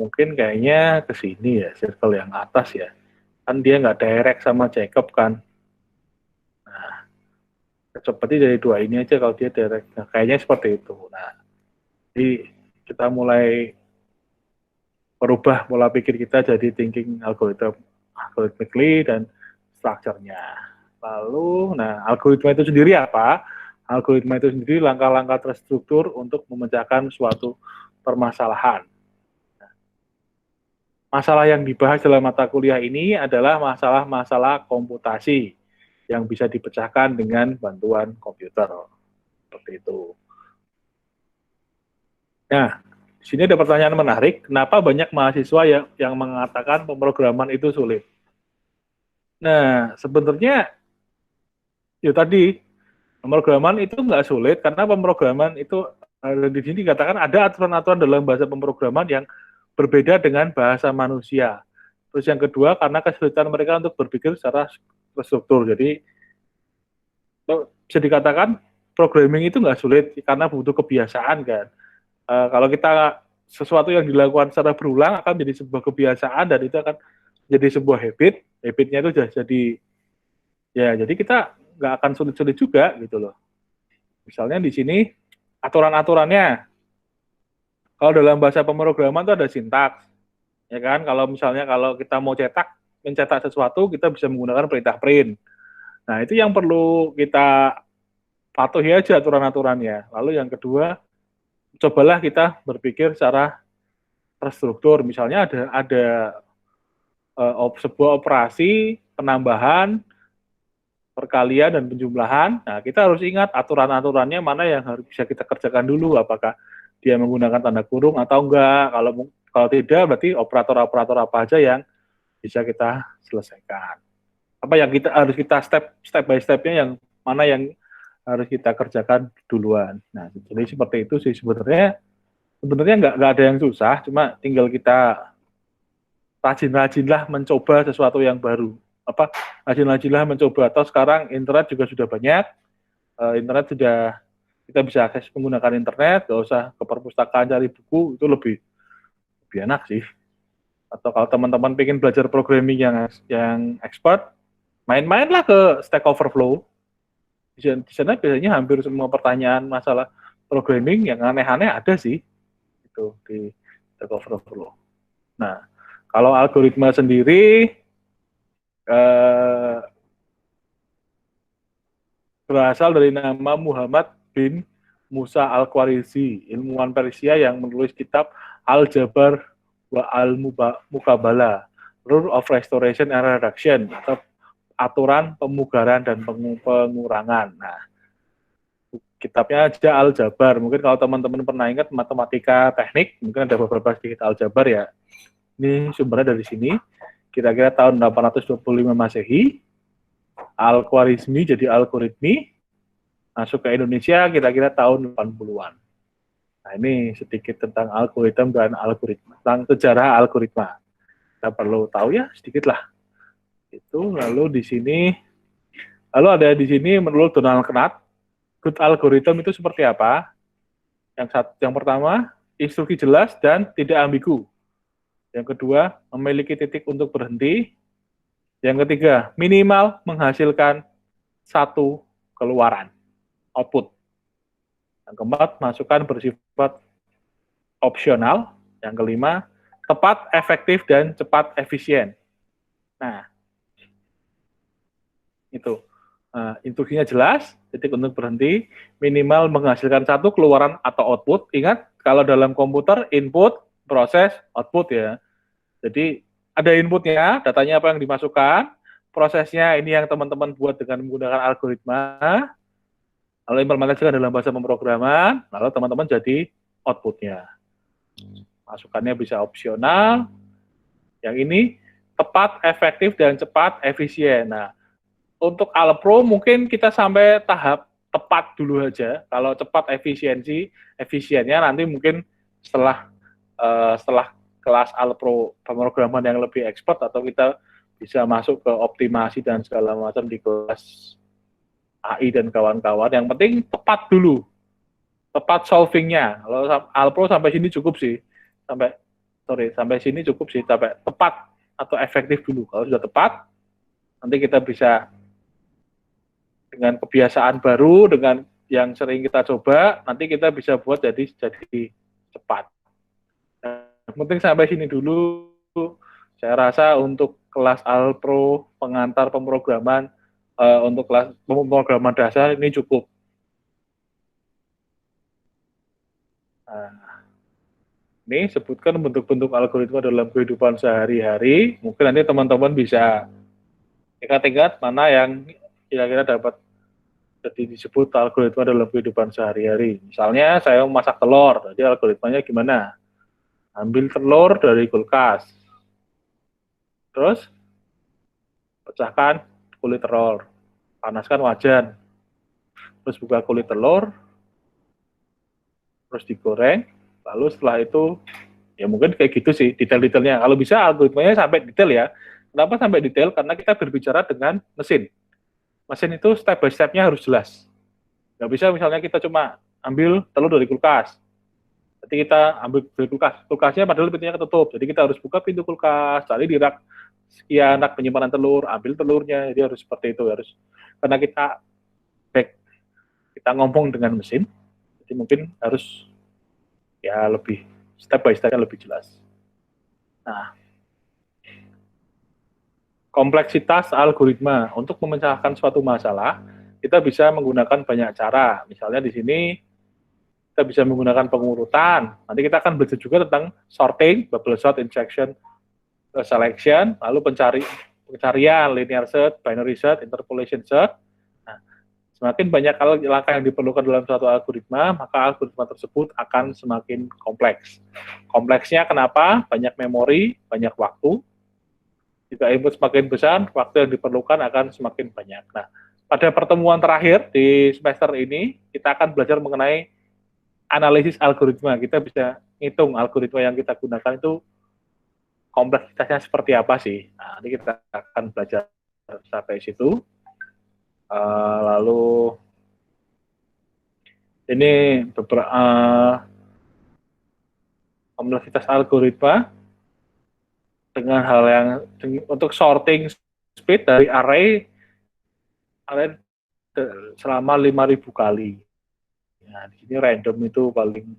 mungkin kayaknya ke sini ya, circle yang atas ya. Kan dia nggak direct sama Jacob kan. Nah, seperti dari dua ini aja kalau dia direct. Nah, kayaknya seperti itu. Nah, jadi kita mulai merubah pola pikir kita jadi thinking algorithmically dan strukturnya. Lalu, nah algoritma itu sendiri apa? Algoritma itu sendiri langkah-langkah terstruktur untuk memecahkan suatu permasalahan. Masalah yang dibahas dalam mata kuliah ini adalah masalah-masalah komputasi yang bisa dipecahkan dengan bantuan komputer. Seperti itu. Nah, di sini ada pertanyaan menarik, kenapa banyak mahasiswa yang mengatakan pemrograman itu sulit? Nah, sebenarnya ya tadi, pemrograman itu nggak sulit, karena pemrograman itu, di sini dikatakan ada aturan-aturan dalam bahasa pemrograman yang berbeda dengan bahasa manusia. Terus yang kedua, karena kesulitan mereka untuk berpikir secara terstruktur. Jadi, bisa dikatakan programming itu nggak sulit, karena butuh kebiasaan kan. Kalau kita sesuatu yang dilakukan secara berulang akan menjadi sebuah kebiasaan dan itu akan jadi sebuah habitnya itu sudah jadi ya, jadi kita nggak akan sulit-sulit juga gitu loh. Misalnya di sini aturan-aturannya, kalau dalam bahasa pemrograman itu ada sintaks, ya kan? Kalau misalnya kalau kita mau mencetak sesuatu, kita bisa menggunakan perintah print. Nah, itu yang perlu kita patuhi aja aturan-aturannya. Lalu yang kedua, cobalah kita berpikir secara terstruktur. Misalnya ada sebuah operasi penambahan, perkalian dan penjumlahan. Nah, kita harus ingat aturan-aturannya mana yang harus bisa kita kerjakan dulu. Apakah dia menggunakan tanda kurung atau enggak? Kalau tidak, berarti operator-operator apa aja yang bisa kita selesaikan. Apa yang kita step by stepnya yang mana yang harus kita kerjakan duluan. Nah, jadi seperti itu sih sebenarnya nggak ada yang susah, cuma tinggal kita rajin-rajinlah mencoba sesuatu yang baru. Rajin-rajinlah mencoba. Atau sekarang internet juga sudah banyak, internet sudah kita bisa akses menggunakan internet, nggak usah ke perpustakaan cari buku, itu lebih enak sih. Atau kalau teman-teman pengen belajar programming yang expert, main-mainlah ke Stack Overflow. Di sana biasanya hampir semua pertanyaan masalah programming yang aneh-aneh ada sih itu di Stack Overflow. Nah, kalau algoritma sendiri berasal dari nama Muhammad bin Musa Al-Khwarizmi, ilmuwan Persia yang menulis kitab Al-Jabar wa Al-Mukabala, Rule of Restoration and Reduction, atau aturan pemugaran dan pengurangan. Nah, kitabnya aja Al-Jabar. Mungkin kalau teman-teman pernah ingat matematika teknik, mungkin ada beberapa sedikit Al-Jabar ya. Ini sumbernya dari sini. Kira-kira tahun 825 Masehi, Al-Khwarizmi jadi algoritmi, masuk ke Indonesia kira-kira tahun 80-an. Nah, ini sedikit tentang algoritma dan algoritma, tentang sejarah algoritma. Kita perlu tahu ya sedikit lah. Itu lalu ada di sini menurut Donald Knuth, good algorithm itu seperti apa? Yang pertama, instruksi jelas dan tidak ambigu. Yang kedua, memiliki titik untuk berhenti. Yang ketiga, minimal menghasilkan satu keluaran, output. Yang keempat, masukan bersifat opsional. Yang kelima, tepat, efektif, dan cepat efisien. Nah, itu. Instruksinya jelas, titik untuk berhenti, minimal menghasilkan satu keluaran atau output. Ingat, kalau dalam komputer, input, proses, output ya. Jadi, ada inputnya, datanya apa yang dimasukkan, prosesnya ini yang teman-teman buat dengan menggunakan algoritma, lalu implementasikan dalam bahasa pemrograman, lalu teman-teman jadi outputnya. Masukannya bisa opsional, yang ini tepat, efektif, dan cepat, efisien. Nah, untuk Alpro mungkin kita sampai tahap tepat dulu aja. Kalau cepat efisiennya nanti mungkin setelah kelas Alpro pemrograman yang lebih expert, atau kita bisa masuk ke optimasi dan segala macam di kelas AI dan kawan-kawan. Yang penting tepat dulu, tepat solvingnya. Kalau Alpro sampai sini cukup sih, sampai sampai sini cukup sih, sampai tepat atau efektif dulu. Kalau sudah tepat, nanti kita bisa dengan kebiasaan baru, dengan yang sering kita coba, nanti kita bisa buat jadi cepat. Yang penting sampai sini dulu. Saya rasa untuk kelas Alpro pengantar pemrograman, untuk kelas pemrograman dasar ini cukup. Nah, ini sebutkan bentuk-bentuk algoritma dalam kehidupan sehari-hari. Mungkin nanti teman-teman bisa ingat-ingat mana yang kira-kira dapat jadi disebut algoritma dalam kehidupan sehari-hari. Misalnya saya mau masak telur, jadi algoritmanya gimana? Ambil telur dari kulkas, terus pecahkan kulit telur, panaskan wajan, terus buka kulit telur, terus digoreng, lalu setelah itu, ya mungkin kayak gitu sih detail-detailnya. Kalau bisa algoritmanya sampai detail ya. Kenapa sampai detail? Karena kita berbicara dengan mesin. Mesin itu step by step-nya harus jelas. Nggak bisa misalnya kita cuma ambil telur dari kulkas. Jadi kita ambil dari kulkasnya padahal pintunya ketutup. Jadi kita harus buka pintu kulkas, cari di rak sekian rak penyimpanan telur, ambil telurnya. Jadi harus seperti itu, harus karena kita ngomong dengan mesin, jadi mungkin harus ya lebih step by step-nya lebih jelas. Nah, kompleksitas algoritma untuk memecahkan suatu masalah, kita bisa menggunakan banyak cara. Misalnya di sini kita bisa menggunakan pengurutan. Nanti kita akan belajar juga tentang sorting, bubble sort, injection, selection, lalu pencarian, linear search, binary search, interpolation search. Nah, semakin banyak langkah yang diperlukan dalam suatu algoritma, maka algoritma tersebut akan semakin kompleks. Kompleksnya kenapa? Banyak memori, banyak waktu. Jika input semakin besar, waktu yang diperlukan akan semakin banyak. Nah, pada pertemuan terakhir di semester ini, kita akan belajar mengenai analisis algoritma. Kita bisa ngitung algoritma yang kita gunakan itu kompleksitasnya seperti apa sih. Nah, nanti kita akan belajar sampai situ. Lalu ini beberapa kompleksitas algoritma dengan hal yang untuk sorting speed dari array selama 5.000 kali. Nah, di sini random itu paling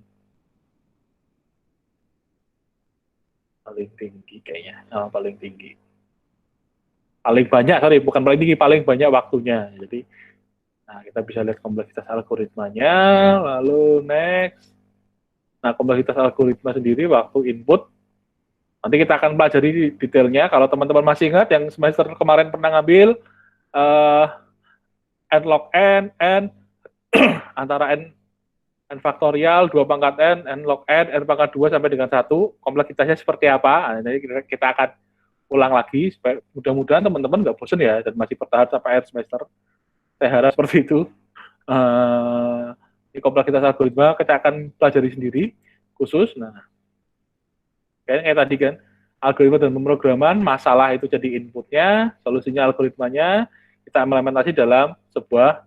tinggi kayaknya, paling tinggi. Paling banyak, bukan paling tinggi, paling banyak waktunya. Jadi, nah kita bisa lihat kompleksitas algoritmanya, lalu next. Nah, kompleksitas algoritma sendiri waktu input, nanti kita akan pelajari detailnya. Kalau teman-teman masih ingat yang semester kemarin pernah ngambil n log n antara n faktorial 2 pangkat n log n pangkat 2 sampai dengan 1, kompleksitasnya seperti apa. Nah, jadi kita akan ulang lagi, supaya mudah-mudahan teman-teman nggak bosan ya, dan masih bertahan sampai akhir semester. Saya harap seperti itu. Di kompleksitas algoritma kita akan pelajari sendiri, khusus. Nah, kayak tadi kan, algoritma dan pemrograman, masalah itu jadi inputnya, solusinya algoritmanya, kita implementasi dalam sebuah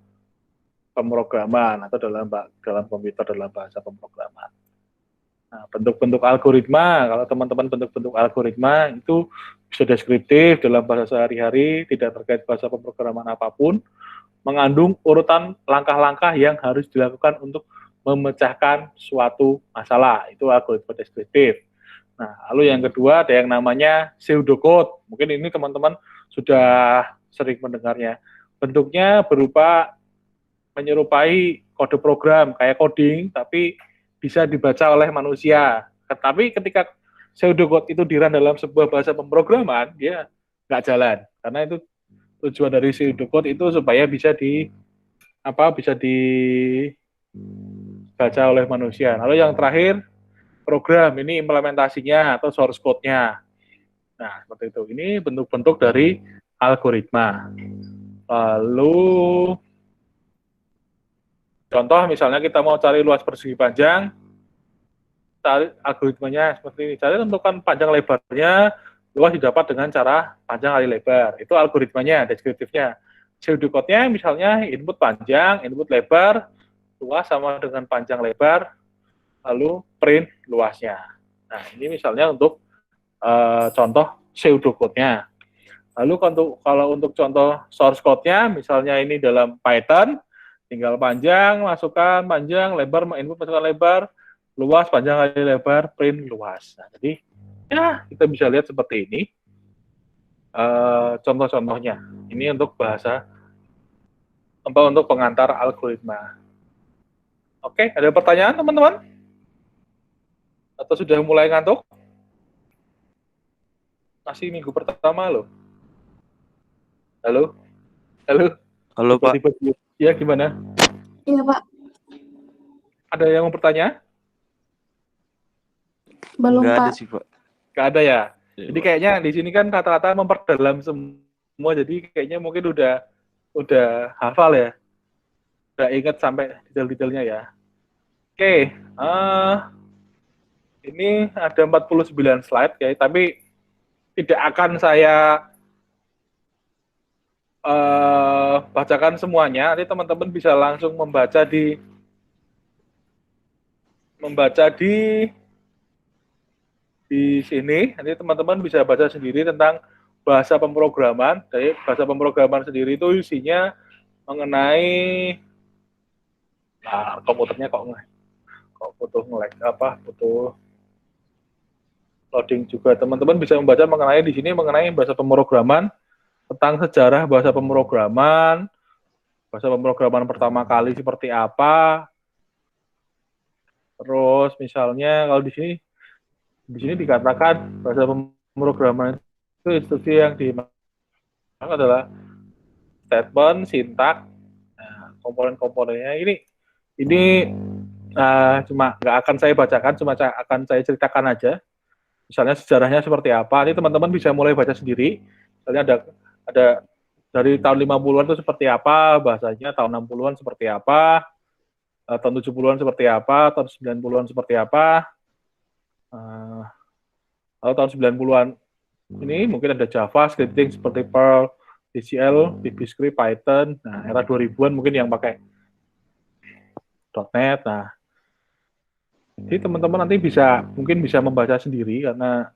pemrograman atau dalam komputer dalam bahasa pemrograman. Nah, bentuk-bentuk algoritma, kalau teman-teman bentuk-bentuk algoritma itu bisa deskriptif dalam bahasa sehari-hari, tidak terkait bahasa pemrograman apapun, mengandung urutan langkah-langkah yang harus dilakukan untuk memecahkan suatu masalah. Itu algoritma deskriptif. Nah, lalu yang kedua ada yang namanya pseudocode. Mungkin ini teman-teman sudah sering mendengarnya. Bentuknya berupa menyerupai kode program, kayak coding, tapi bisa dibaca oleh manusia. Tapi ketika pseudocode itu dirun dalam sebuah bahasa pemrograman, dia nggak jalan. Karena itu tujuan dari pseudocode itu supaya bisa dibaca oleh manusia. Lalu yang terakhir, program, ini implementasinya atau source code-nya. Nah, seperti itu. Ini bentuk-bentuk dari algoritma. Lalu contoh misalnya kita mau cari luas persegi panjang, cari algoritmanya seperti ini. Cari tentukan panjang lebarnya, luas didapat dengan cara panjang kali lebar. Itu algoritmanya, deskriptifnya. Pseudocode-nya misalnya input panjang, input lebar, luas sama dengan panjang lebar, lalu print luasnya. Nah, ini misalnya untuk contoh pseudocode-nya. Lalu kalau untuk contoh source code-nya, misalnya ini dalam Python, tinggal panjang, masukkan panjang, lebar, input masukkan lebar, luas, panjang kali lebar, print luas. Nah, jadi ya kita bisa lihat seperti ini contoh-contohnya. Ini untuk bahasa untuk pengantar algoritma. Oke, ada pertanyaan teman-teman? Atau sudah mulai ngantuk? Masih minggu pertama loh. Halo? Halo? Halo Pak, Tiba-tiba ya gimana? Iya, Pak. Ada yang mau bertanya? Belum, nggak ada Pak. sih Pak. Nggak ada ya? Ya, Jadi Pak. kayaknya di sini kan kata-kata memperdalam semua, jadi kayaknya mungkin udah hafal ya, udah ingat sampai detail-detailnya ya. Oke, ini ada 49 slide ya, tapi tidak akan saya bacakan semuanya. Nanti teman-teman bisa langsung membaca di sini. Nanti teman-teman bisa baca sendiri tentang bahasa pemrograman. Jadi bahasa pemrograman sendiri itu isinya mengenai komputernya kok butuh butuh loading juga. Teman-teman bisa membaca mengenai bahasa pemrograman, tentang sejarah bahasa pemrograman pertama kali seperti apa. Terus misalnya kalau di sini dikatakan bahasa pemrograman itu instruksi yang dimaksud adalah statement, sintak, komponen-komponennya ini cuma nggak akan saya bacakan, cuma akan saya ceritakan aja. Misalnya sejarahnya seperti apa, ini teman-teman bisa mulai baca sendiri. Misalnya ada dari tahun 50-an itu seperti apa, bahasanya tahun 60-an seperti apa, tahun 70-an seperti apa, tahun 90-an seperti apa, lalu tahun 90-an ini mungkin ada Java, scripting seperti Perl, DCL, VBScript, Python. Nah, era 2000-an mungkin yang pakai .NET. Nah, jadi teman-teman nanti mungkin bisa membaca sendiri karena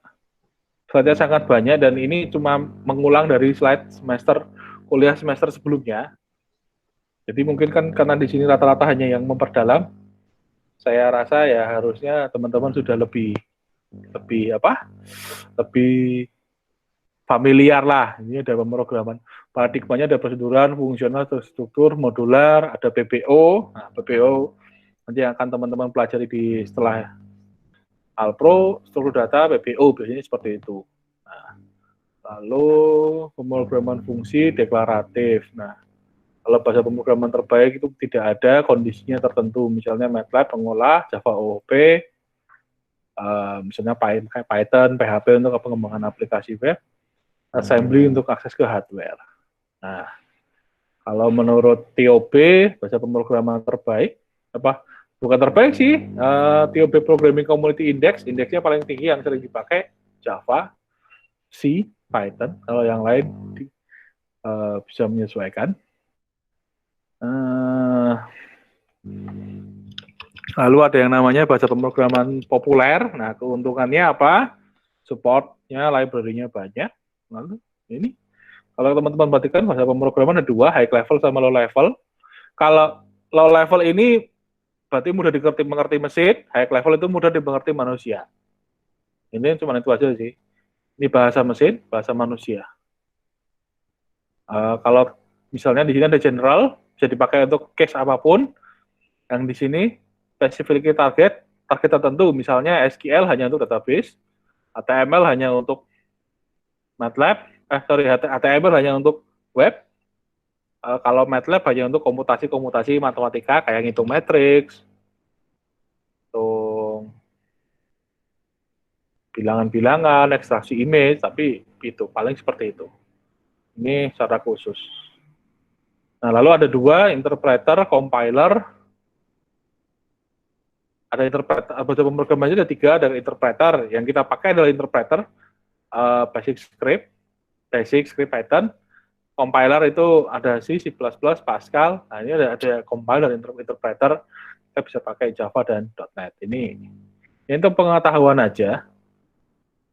slide-nya sangat banyak dan ini cuma mengulang dari slide kuliah semester sebelumnya. Jadi mungkin kan karena di sini rata-rata hanya yang memperdalam, saya rasa ya harusnya teman-teman sudah lebih familiar lah. Ini ada pemrograman. Paradigmanya ada prosedural, fungsional, struktur, modular, ada PBO. Nah, PBO nanti akan teman-teman pelajari di setelah Alpro, struktur data, PBO, biasanya seperti itu. Nah, lalu pemrograman fungsi deklaratif. Nah, kalau bahasa pemrograman terbaik itu tidak ada kondisinya tertentu. Misalnya MATLAB pengolah, Java OOP, misalnya Python, PHP untuk pengembangan aplikasi web, assembly untuk akses ke hardware. Nah, kalau menurut TOB, bahasa pemrograman terbaik, bukan terbaik sih, TOB Programming Community Index, indeksnya paling tinggi yang sering dipakai Java, C, Python. Kalau yang lain bisa menyesuaikan. Lalu ada yang namanya bahasa pemrograman populer. Nah, keuntungannya apa? Supportnya, library-nya banyak. Lalu ini, kalau teman-teman perhatikan bahasa pemrograman ada dua, high level sama low level. Kalau low level ini berarti mudah mengerti mesin, high level itu mudah dimengerti manusia. Ini cuma itu aja sih. Ini bahasa mesin, bahasa manusia. Kalau misalnya di sini ada general, bisa dipakai untuk case apapun. Yang di sini specifically target tertentu, misalnya SQL hanya untuk database, HTML hanya untuk MATLAB, HTML hanya untuk web. Kalau MATLAB hanya untuk komutasi matematika kayak ngitung matriks, hitung bilangan-bilangan, ekstraksi image, tapi itu paling seperti itu. Ini secara khusus. Nah, lalu ada dua, interpreter, compiler. Ada interpreter, bahasa pemrogramannya ada tiga, ada interpreter. Yang kita pakai adalah interpreter, basic script Python. Compiler itu ada C, C++, Pascal. Nah, ini ada compiler, interpreter. Kita bisa pakai Java dan .NET. Ini Ini untuk pengetahuan aja.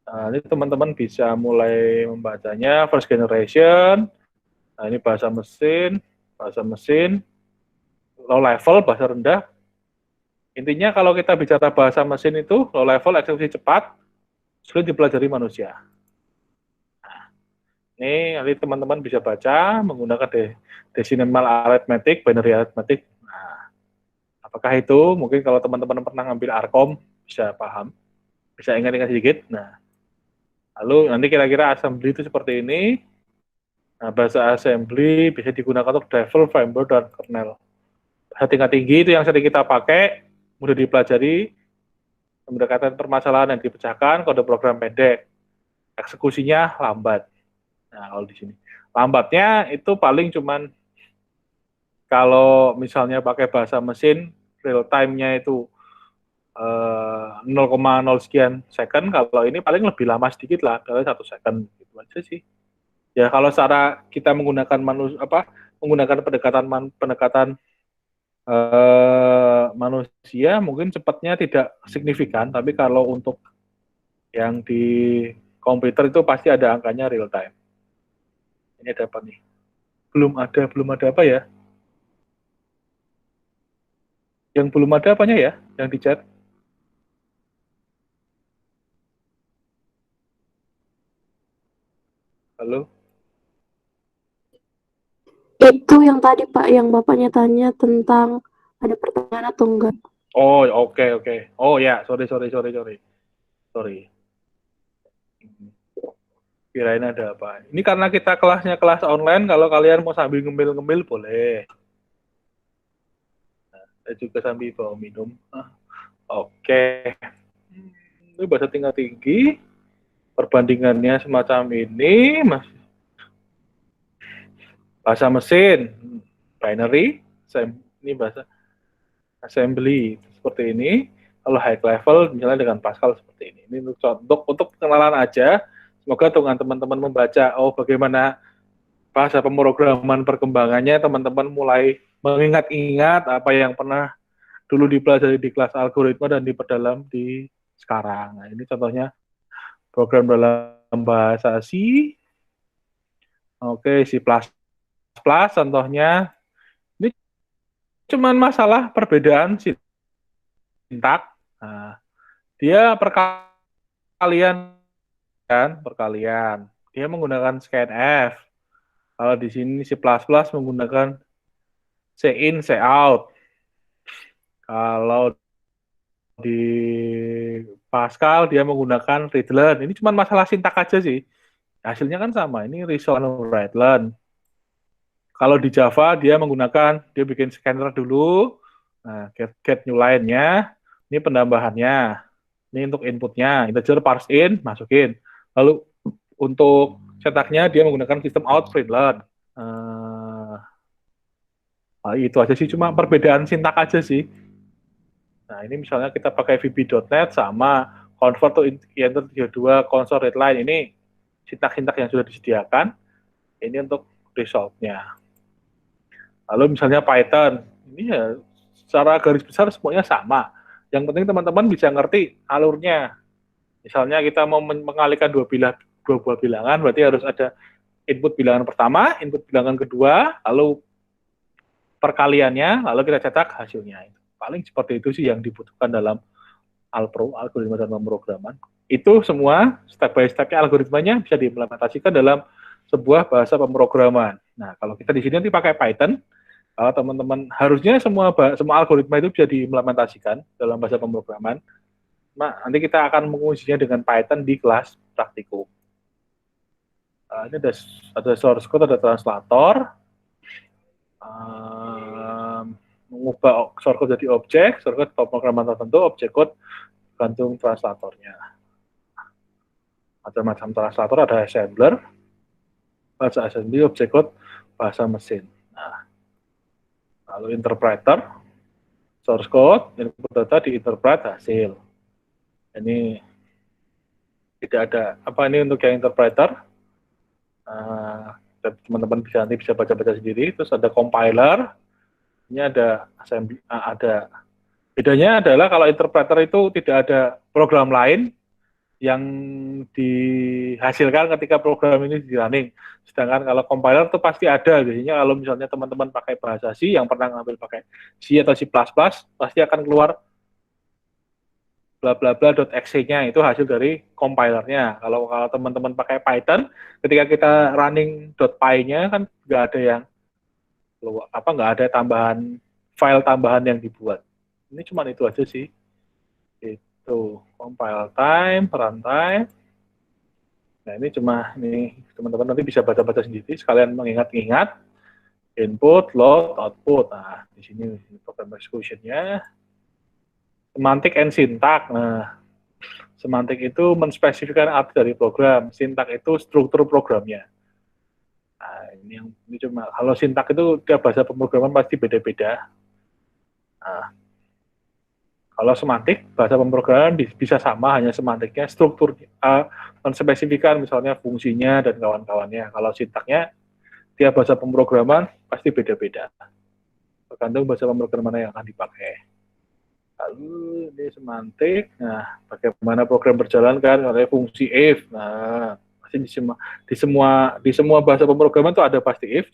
Nah, ini teman-teman bisa mulai membacanya first generation. Nah, ini bahasa mesin, low level, bahasa rendah. Intinya kalau kita bicara bahasa mesin itu low level, eksekusi cepat, sulit dipelajari manusia. Ini nanti teman-teman bisa baca menggunakan decimal arithmetic, binary arithmetic. Nah, apakah itu? Mungkin kalau teman-teman pernah ngambil Arkom bisa paham, bisa ingat-ingat sedikit. Nah, lalu nanti kira-kira assembly itu seperti ini. Nah, bahasa assembly bisa digunakan untuk driver, framework, dan kernel. Bahasa tingkat tinggi itu yang sering kita pakai, mudah dipelajari, pendekatan permasalahan yang dipecahkan, kode program pendek, eksekusinya lambat. Nah, kalau di sini lambatnya itu paling cuman kalau misalnya pakai bahasa mesin real time-nya itu 0,0 sekian second, kalau ini paling lebih lama sedikit lah, kalau 1 second gitu aja sih. Ya kalau cara kita menggunakan menggunakan pendekatan manusia mungkin cepatnya tidak signifikan, tapi kalau untuk yang di komputer itu pasti ada angkanya real time. Ini ada apa nih? Belum ada apa ya? Yang belum ada apanya ya? Yang di chat? Halo? Itu yang tadi Pak, yang Bapaknya tanya tentang ada pertanyaan atau enggak. Oh, oke. Oh ya, sorry. Kirain ada apa. Ini karena kita kelasnya kelas online, kalau kalian mau sambil ngemil-ngemil boleh. Nah, saya juga sambil bawa minum. Oke. Ini bahasa tingkat tinggi. Perbandingannya semacam ini, Mas. Bahasa mesin, binary, ini bahasa assembly seperti ini. Kalau high level misalnya dengan Pascal seperti ini. Ini untuk pengenalan aja. Semoga dengan teman-teman membaca bagaimana bahasa pemrograman perkembangannya, teman-teman mulai mengingat-ingat apa yang pernah dulu dipelajari di kelas algoritma dan diperdalam di sekarang. Nah, ini contohnya program dalam bahasa C. Oke, C++. Contohnya ini cuman masalah perbedaan sintak. Nah, dia perkalian. Dia menggunakan scanf. Kalau di sini C++ menggunakan in, out. Kalau di Pascal dia menggunakan readlearn. Ini cuma masalah sintak aja sih. Hasilnya kan sama. Ini resolve write-learn. Kalau di Java dia bikin scanner dulu. Nah, get new line-nya. Ini penambahannya. Ini untuk inputnya. Integer parse in, masukin. Lalu untuk cetaknya dia menggunakan sistem out print learn. Itu aja sih, cuma perbedaan sintak aja sih. Nah, ini misalnya kita pakai VB.NET sama convert to integer 32 console readline. Ini sintak-sintak yang sudah disediakan. Ini untuk resolve-nya. Lalu misalnya Python, ini ya secara garis besar semuanya sama. Yang penting teman-teman bisa ngerti alurnya. Misalnya kita mau mengalihkan dua buah bilangan, berarti harus ada input bilangan pertama, input bilangan kedua, lalu perkaliannya, lalu kita cetak hasilnya. Paling seperti itu sih yang dibutuhkan dalam algoritma dan pemrograman. Itu semua step by step-nya algoritmanya bisa diimplementasikan dalam sebuah bahasa pemrograman. Nah, kalau kita di sini nanti pakai Python, kalau teman-teman harusnya semua algoritma itu bisa diimplementasikan dalam bahasa pemrograman. Nah, nanti kita akan mengujinya dengan Python di kelas praktikum. Ini ada source code, ada translator. Mengubah source code jadi objek, source code pemrograman tertentu, objek code gantung translatornya. Macam-macam translator, ada assembler, bahasa assembly, objek code, bahasa mesin. Nah, lalu interpreter, source code, input data diinterpret hasil. Ini tidak ada ini untuk yang interpreter. Teman-teman nanti bisa baca-baca sendiri. Terus ada compiler. Ini ada assembly, ada Bedanya adalah kalau interpreter itu tidak ada program lain yang dihasilkan ketika program ini di running. Sedangkan kalau compiler itu pasti ada. Biasanya kalau misalnya teman-teman pakai bahasa C, yang pernah ngambil pakai C atau C++, pasti akan keluar bla bla bla.exe-nya, itu hasil dari compilernya. Kalau teman-teman pakai Python, ketika kita running .py-nya kan nggak ada yang nggak ada tambahan file tambahan yang dibuat. Ini cuma itu aja sih. Itu compile time, runtime. Nah ini cuma nih teman-teman nanti bisa baca-baca sendiri, sekalian mengingat-ingat input, load, output. Nah di sini program execution-nya. Semantik and syntax. Nah, semantik itu menspesifikkan arti dari program. Syntax itu struktur programnya. Nah, ini cuma kalau syntax itu tiap bahasa pemrograman pasti beda-beda. Nah, kalau semantik bahasa pemrograman bisa sama, hanya semantiknya struktur menspesifikkan misalnya fungsinya dan kawan-kawannya. Kalau sintaksnya tiap bahasa pemrograman pasti beda-beda. Tergantung bahasa pemrograman yang akan dipakai. Lalu ini semantik. Nah, bagaimana program berjalan kan? Ada fungsi if. Nah, pasti di semua bahasa pemrograman itu ada pasti if,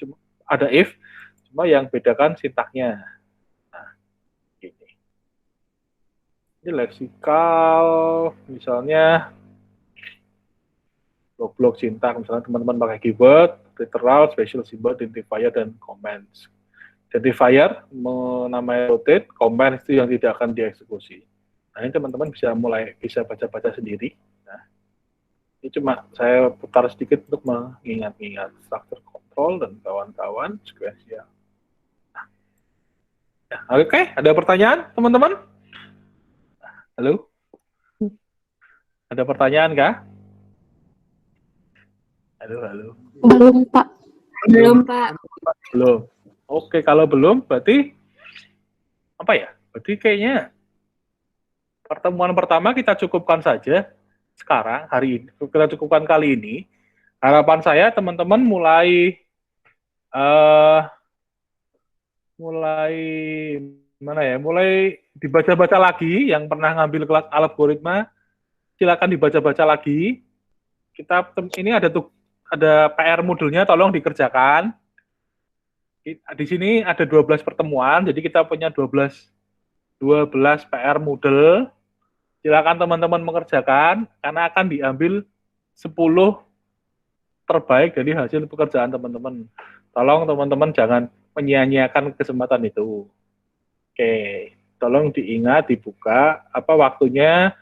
ada if, cuma yang bedakan sintaknya. Nah, ini. Ini leksikal, misalnya blok-blok sintak, misalnya teman-teman pakai keyword, literal, special symbol, identifier, dan comments. Identifier menamai rotate, comment itu yang tidak akan dieksekusi. Nah ini teman-teman bisa baca-baca sendiri. Nah, ini cuma saya putar sedikit untuk mengingat-ingat struktur kontrol dan kawan-kawan sequential. Nah, ya, oke, ada pertanyaan teman-teman? Halo? Ada pertanyaan kah? Halo. Belum, Pak. Belum, Pak. Belum. Oke, kalau belum berarti apa ya? Berarti kayaknya pertemuan pertama kita cukupkan saja sekarang, hari ini. Kita cukupkan kali ini. Harapan saya teman-teman mulai dibaca-baca lagi. Yang pernah ngambil kelas algoritma, silakan dibaca-baca lagi. Ini ada PR Moodle-nya, tolong dikerjakan. Di sini ada 12 pertemuan, jadi kita punya 12 PR Moodle. Silakan teman-teman mengerjakan, karena akan diambil 10 terbaik dari hasil pekerjaan teman-teman. Tolong teman-teman jangan menyia-nyiakan kesempatan itu. Oke, tolong diingat, dibuka, waktunya.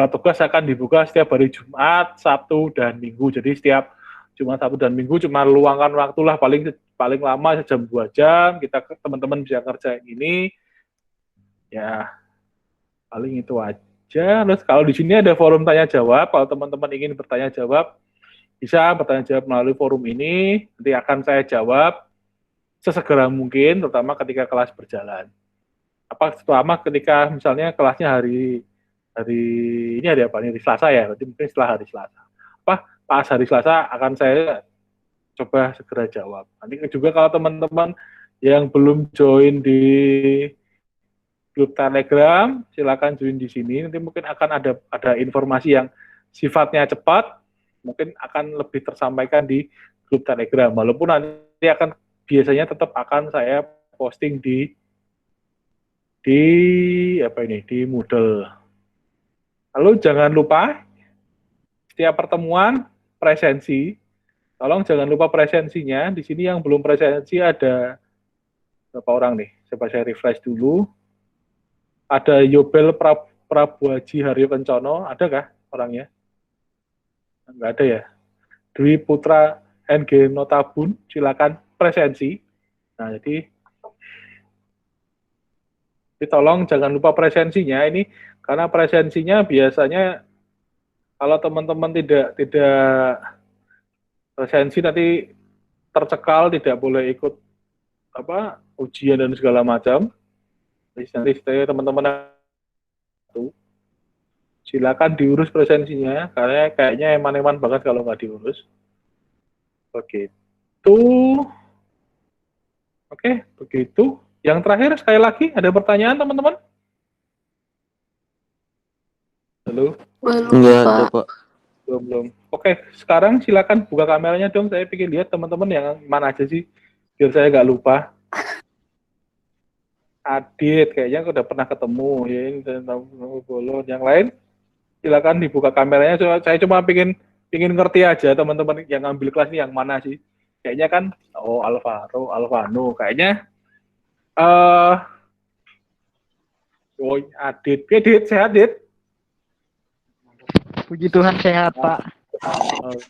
Tugas akan dibuka setiap hari Jumat, Sabtu, dan Minggu. Jadi setiap Jumat, Sabtu, dan Minggu cuma luangkan waktulah paling lama sejam 2 jam. Kita teman-teman bisa kerjain ini. Ya, paling itu aja. Terus kalau di sini ada forum tanya jawab, kalau teman-teman ingin bertanya jawab, bisa bertanya jawab melalui forum ini. Nanti akan saya jawab sesegera mungkin, terutama ketika kelas berjalan. Terutama ketika misalnya kelasnya hari apa? Hari Selasa ya, berarti mungkin setelah hari Selasa. Pas hari Selasa akan saya coba segera jawab. Nanti juga kalau teman-teman yang belum join di grup Telegram, silakan join di sini. Nanti mungkin akan ada informasi yang sifatnya cepat, mungkin akan lebih tersampaikan di grup Telegram. Walaupun nanti biasanya tetap akan saya posting di Moodle. Lalu jangan lupa setiap pertemuan presensi. Tolong jangan lupa presensinya. Di sini yang belum presensi ada berapa orang nih? Coba saya refresh dulu. Ada Yobel Prabuaji Haryo Kencono, adakah orangnya? Enggak ada ya. Dwi Putra NG Notabun, silakan presensi. Nah, jadi tolong jangan lupa presensinya ini, karena presensinya biasanya kalau teman-teman tidak presensi nanti tercekal, tidak boleh ikut ujian dan segala macam. Nanti teman-teman silakan diurus presensinya, karena kayaknya eman-eman banget kalau nggak diurus. Begitu. Oke, begitu. Yang terakhir, sekali lagi, ada pertanyaan teman-teman? Halo? Belum, Enggak Pak. ada, Pak. Belum. Oke, sekarang silakan buka kameranya dong. Saya pengen lihat teman-teman yang mana aja sih, biar saya nggak lupa. Adit, kayaknya udah pernah ketemu. Ya, ini tahu Bolon. Yang lain, silakan dibuka kameranya. Saya cuma pengen ngerti aja teman-teman yang ngambil kelas ini yang mana sih. Kayaknya kan, Alvaro, Alvano. Kayaknya, Adit. Adit, sehat, Adit? Puji Tuhan sehat, Pak.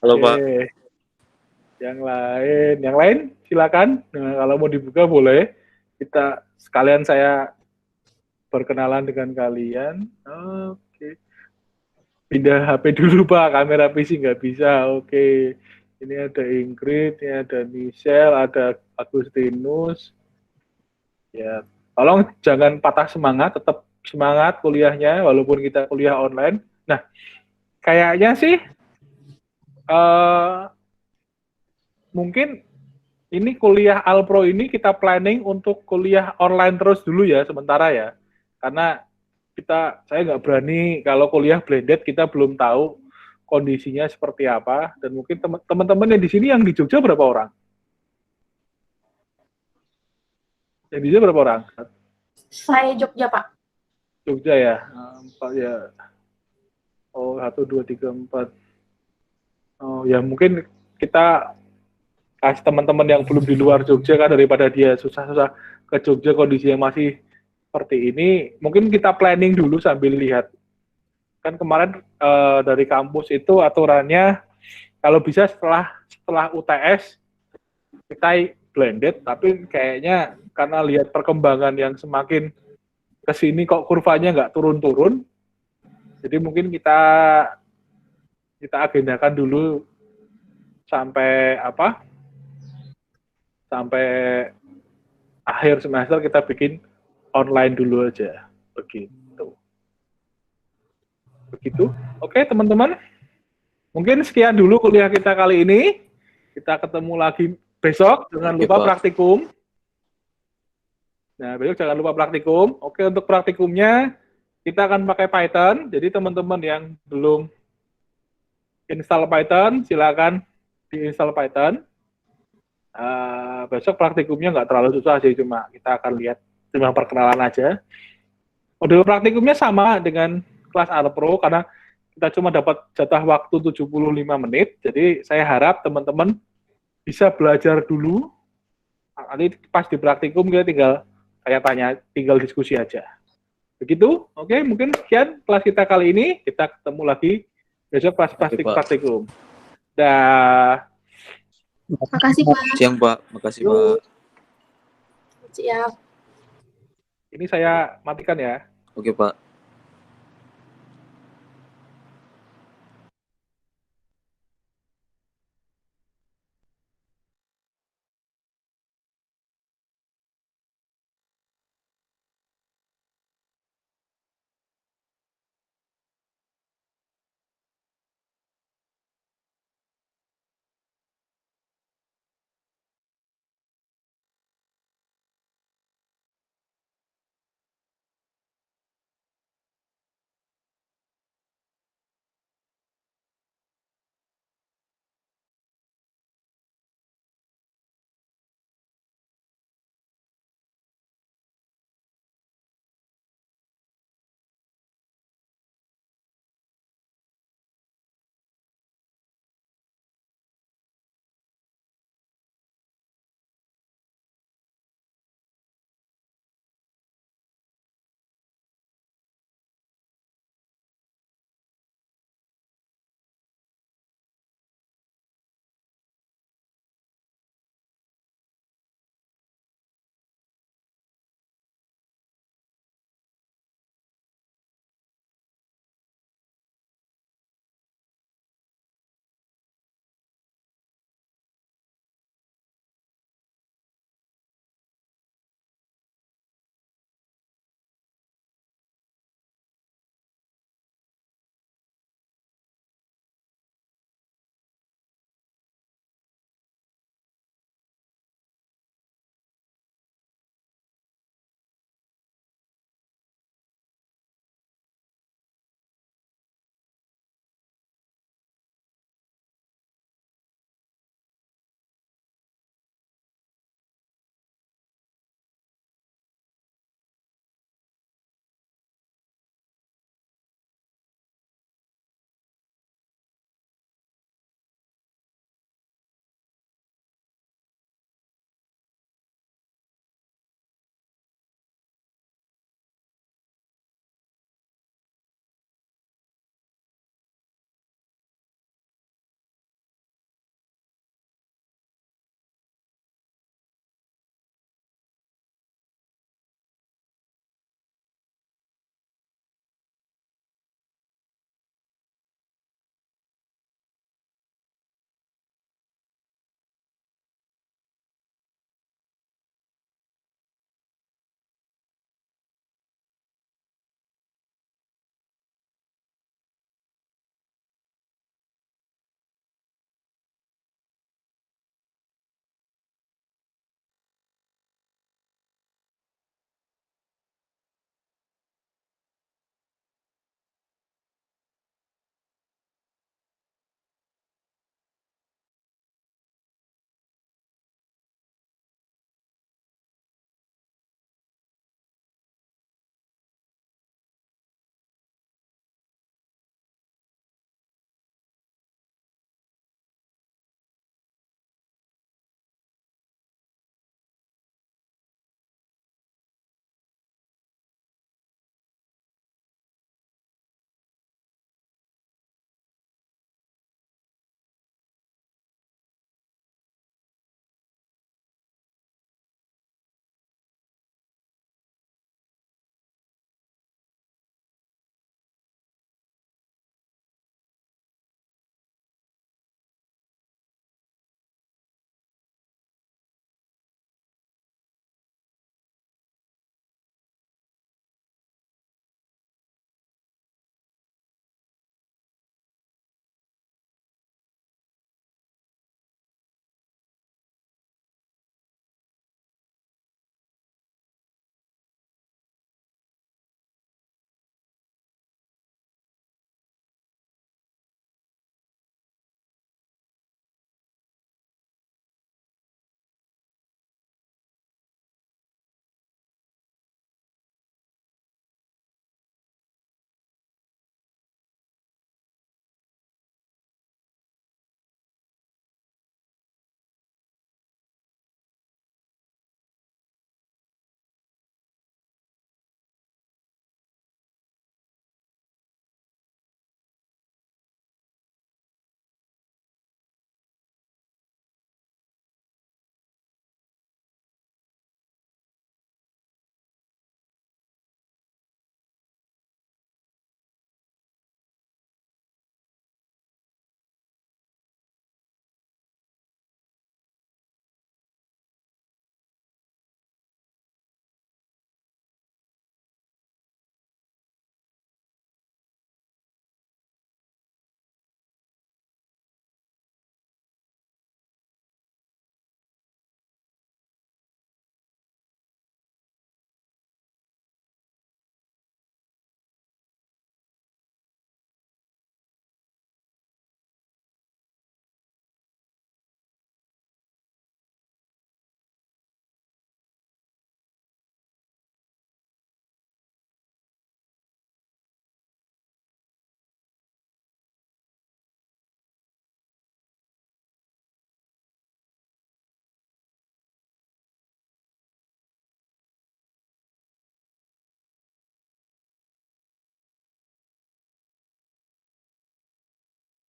Halo, Pak. Oke. Yang lain silakan. Nah, kalau mau dibuka boleh. Kita sekalian saya berkenalan dengan kalian. Oke. Pindah HP dulu Pak, kamera PC nggak bisa. Oke. Ini ada Ingrid, ini ada Michelle, ada Agustinus. Ya, tolong jangan patah semangat, tetap semangat kuliahnya walaupun kita kuliah online. Nah, kayaknya sih mungkin ini kuliah Alpro ini kita planning untuk kuliah online terus dulu ya sementara ya, karena saya nggak berani kalau kuliah blended, kita belum tahu kondisinya seperti apa, dan mungkin teman-teman yang di sini yang di Jogja berapa orang? Yang di Jogja berapa orang? Saya Jogja, Pak. Jogja ya, 4 ya. Oh, 1, 2, 3, 4. Oh ya, mungkin kita kasih teman-teman yang belum di luar Jogja kan, daripada dia susah-susah ke Jogja kondisi yang masih seperti ini, mungkin kita planning dulu sambil lihat. Kan kemarin dari kampus itu aturannya kalau bisa setelah UTS kita blended, tapi kayaknya karena lihat perkembangan yang semakin kesini kok kurvanya nggak turun-turun, jadi mungkin kita agendakan dulu sampai sampai akhir semester kita bikin online dulu aja, begitu. Oke teman-teman, mungkin sekian dulu kuliah kita kali ini. Kita ketemu lagi besok, jangan lupa praktikum. Nah, besok jangan lupa praktikum. Oke, untuk praktikumnya kita akan pakai Python. Jadi teman-teman yang belum install Python, silakan diinstal Python. Besok praktikumnya nggak terlalu susah sih, cuma kita akan lihat cuma perkenalan aja. Model praktikumnya sama dengan kelas Alpro karena kita cuma dapat jatah waktu 75 menit. Jadi saya harap teman-teman bisa belajar dulu. Nanti pas di praktikum kita tinggal diskusi aja. Begitu. Oke, mungkin sekian kelas kita kali ini. Kita ketemu lagi besok pas praktikum. Dah. Makasih, Pak. Siang, Pak. Makasih, Pak. Siap. Ini saya matikan ya. Oke, Pak.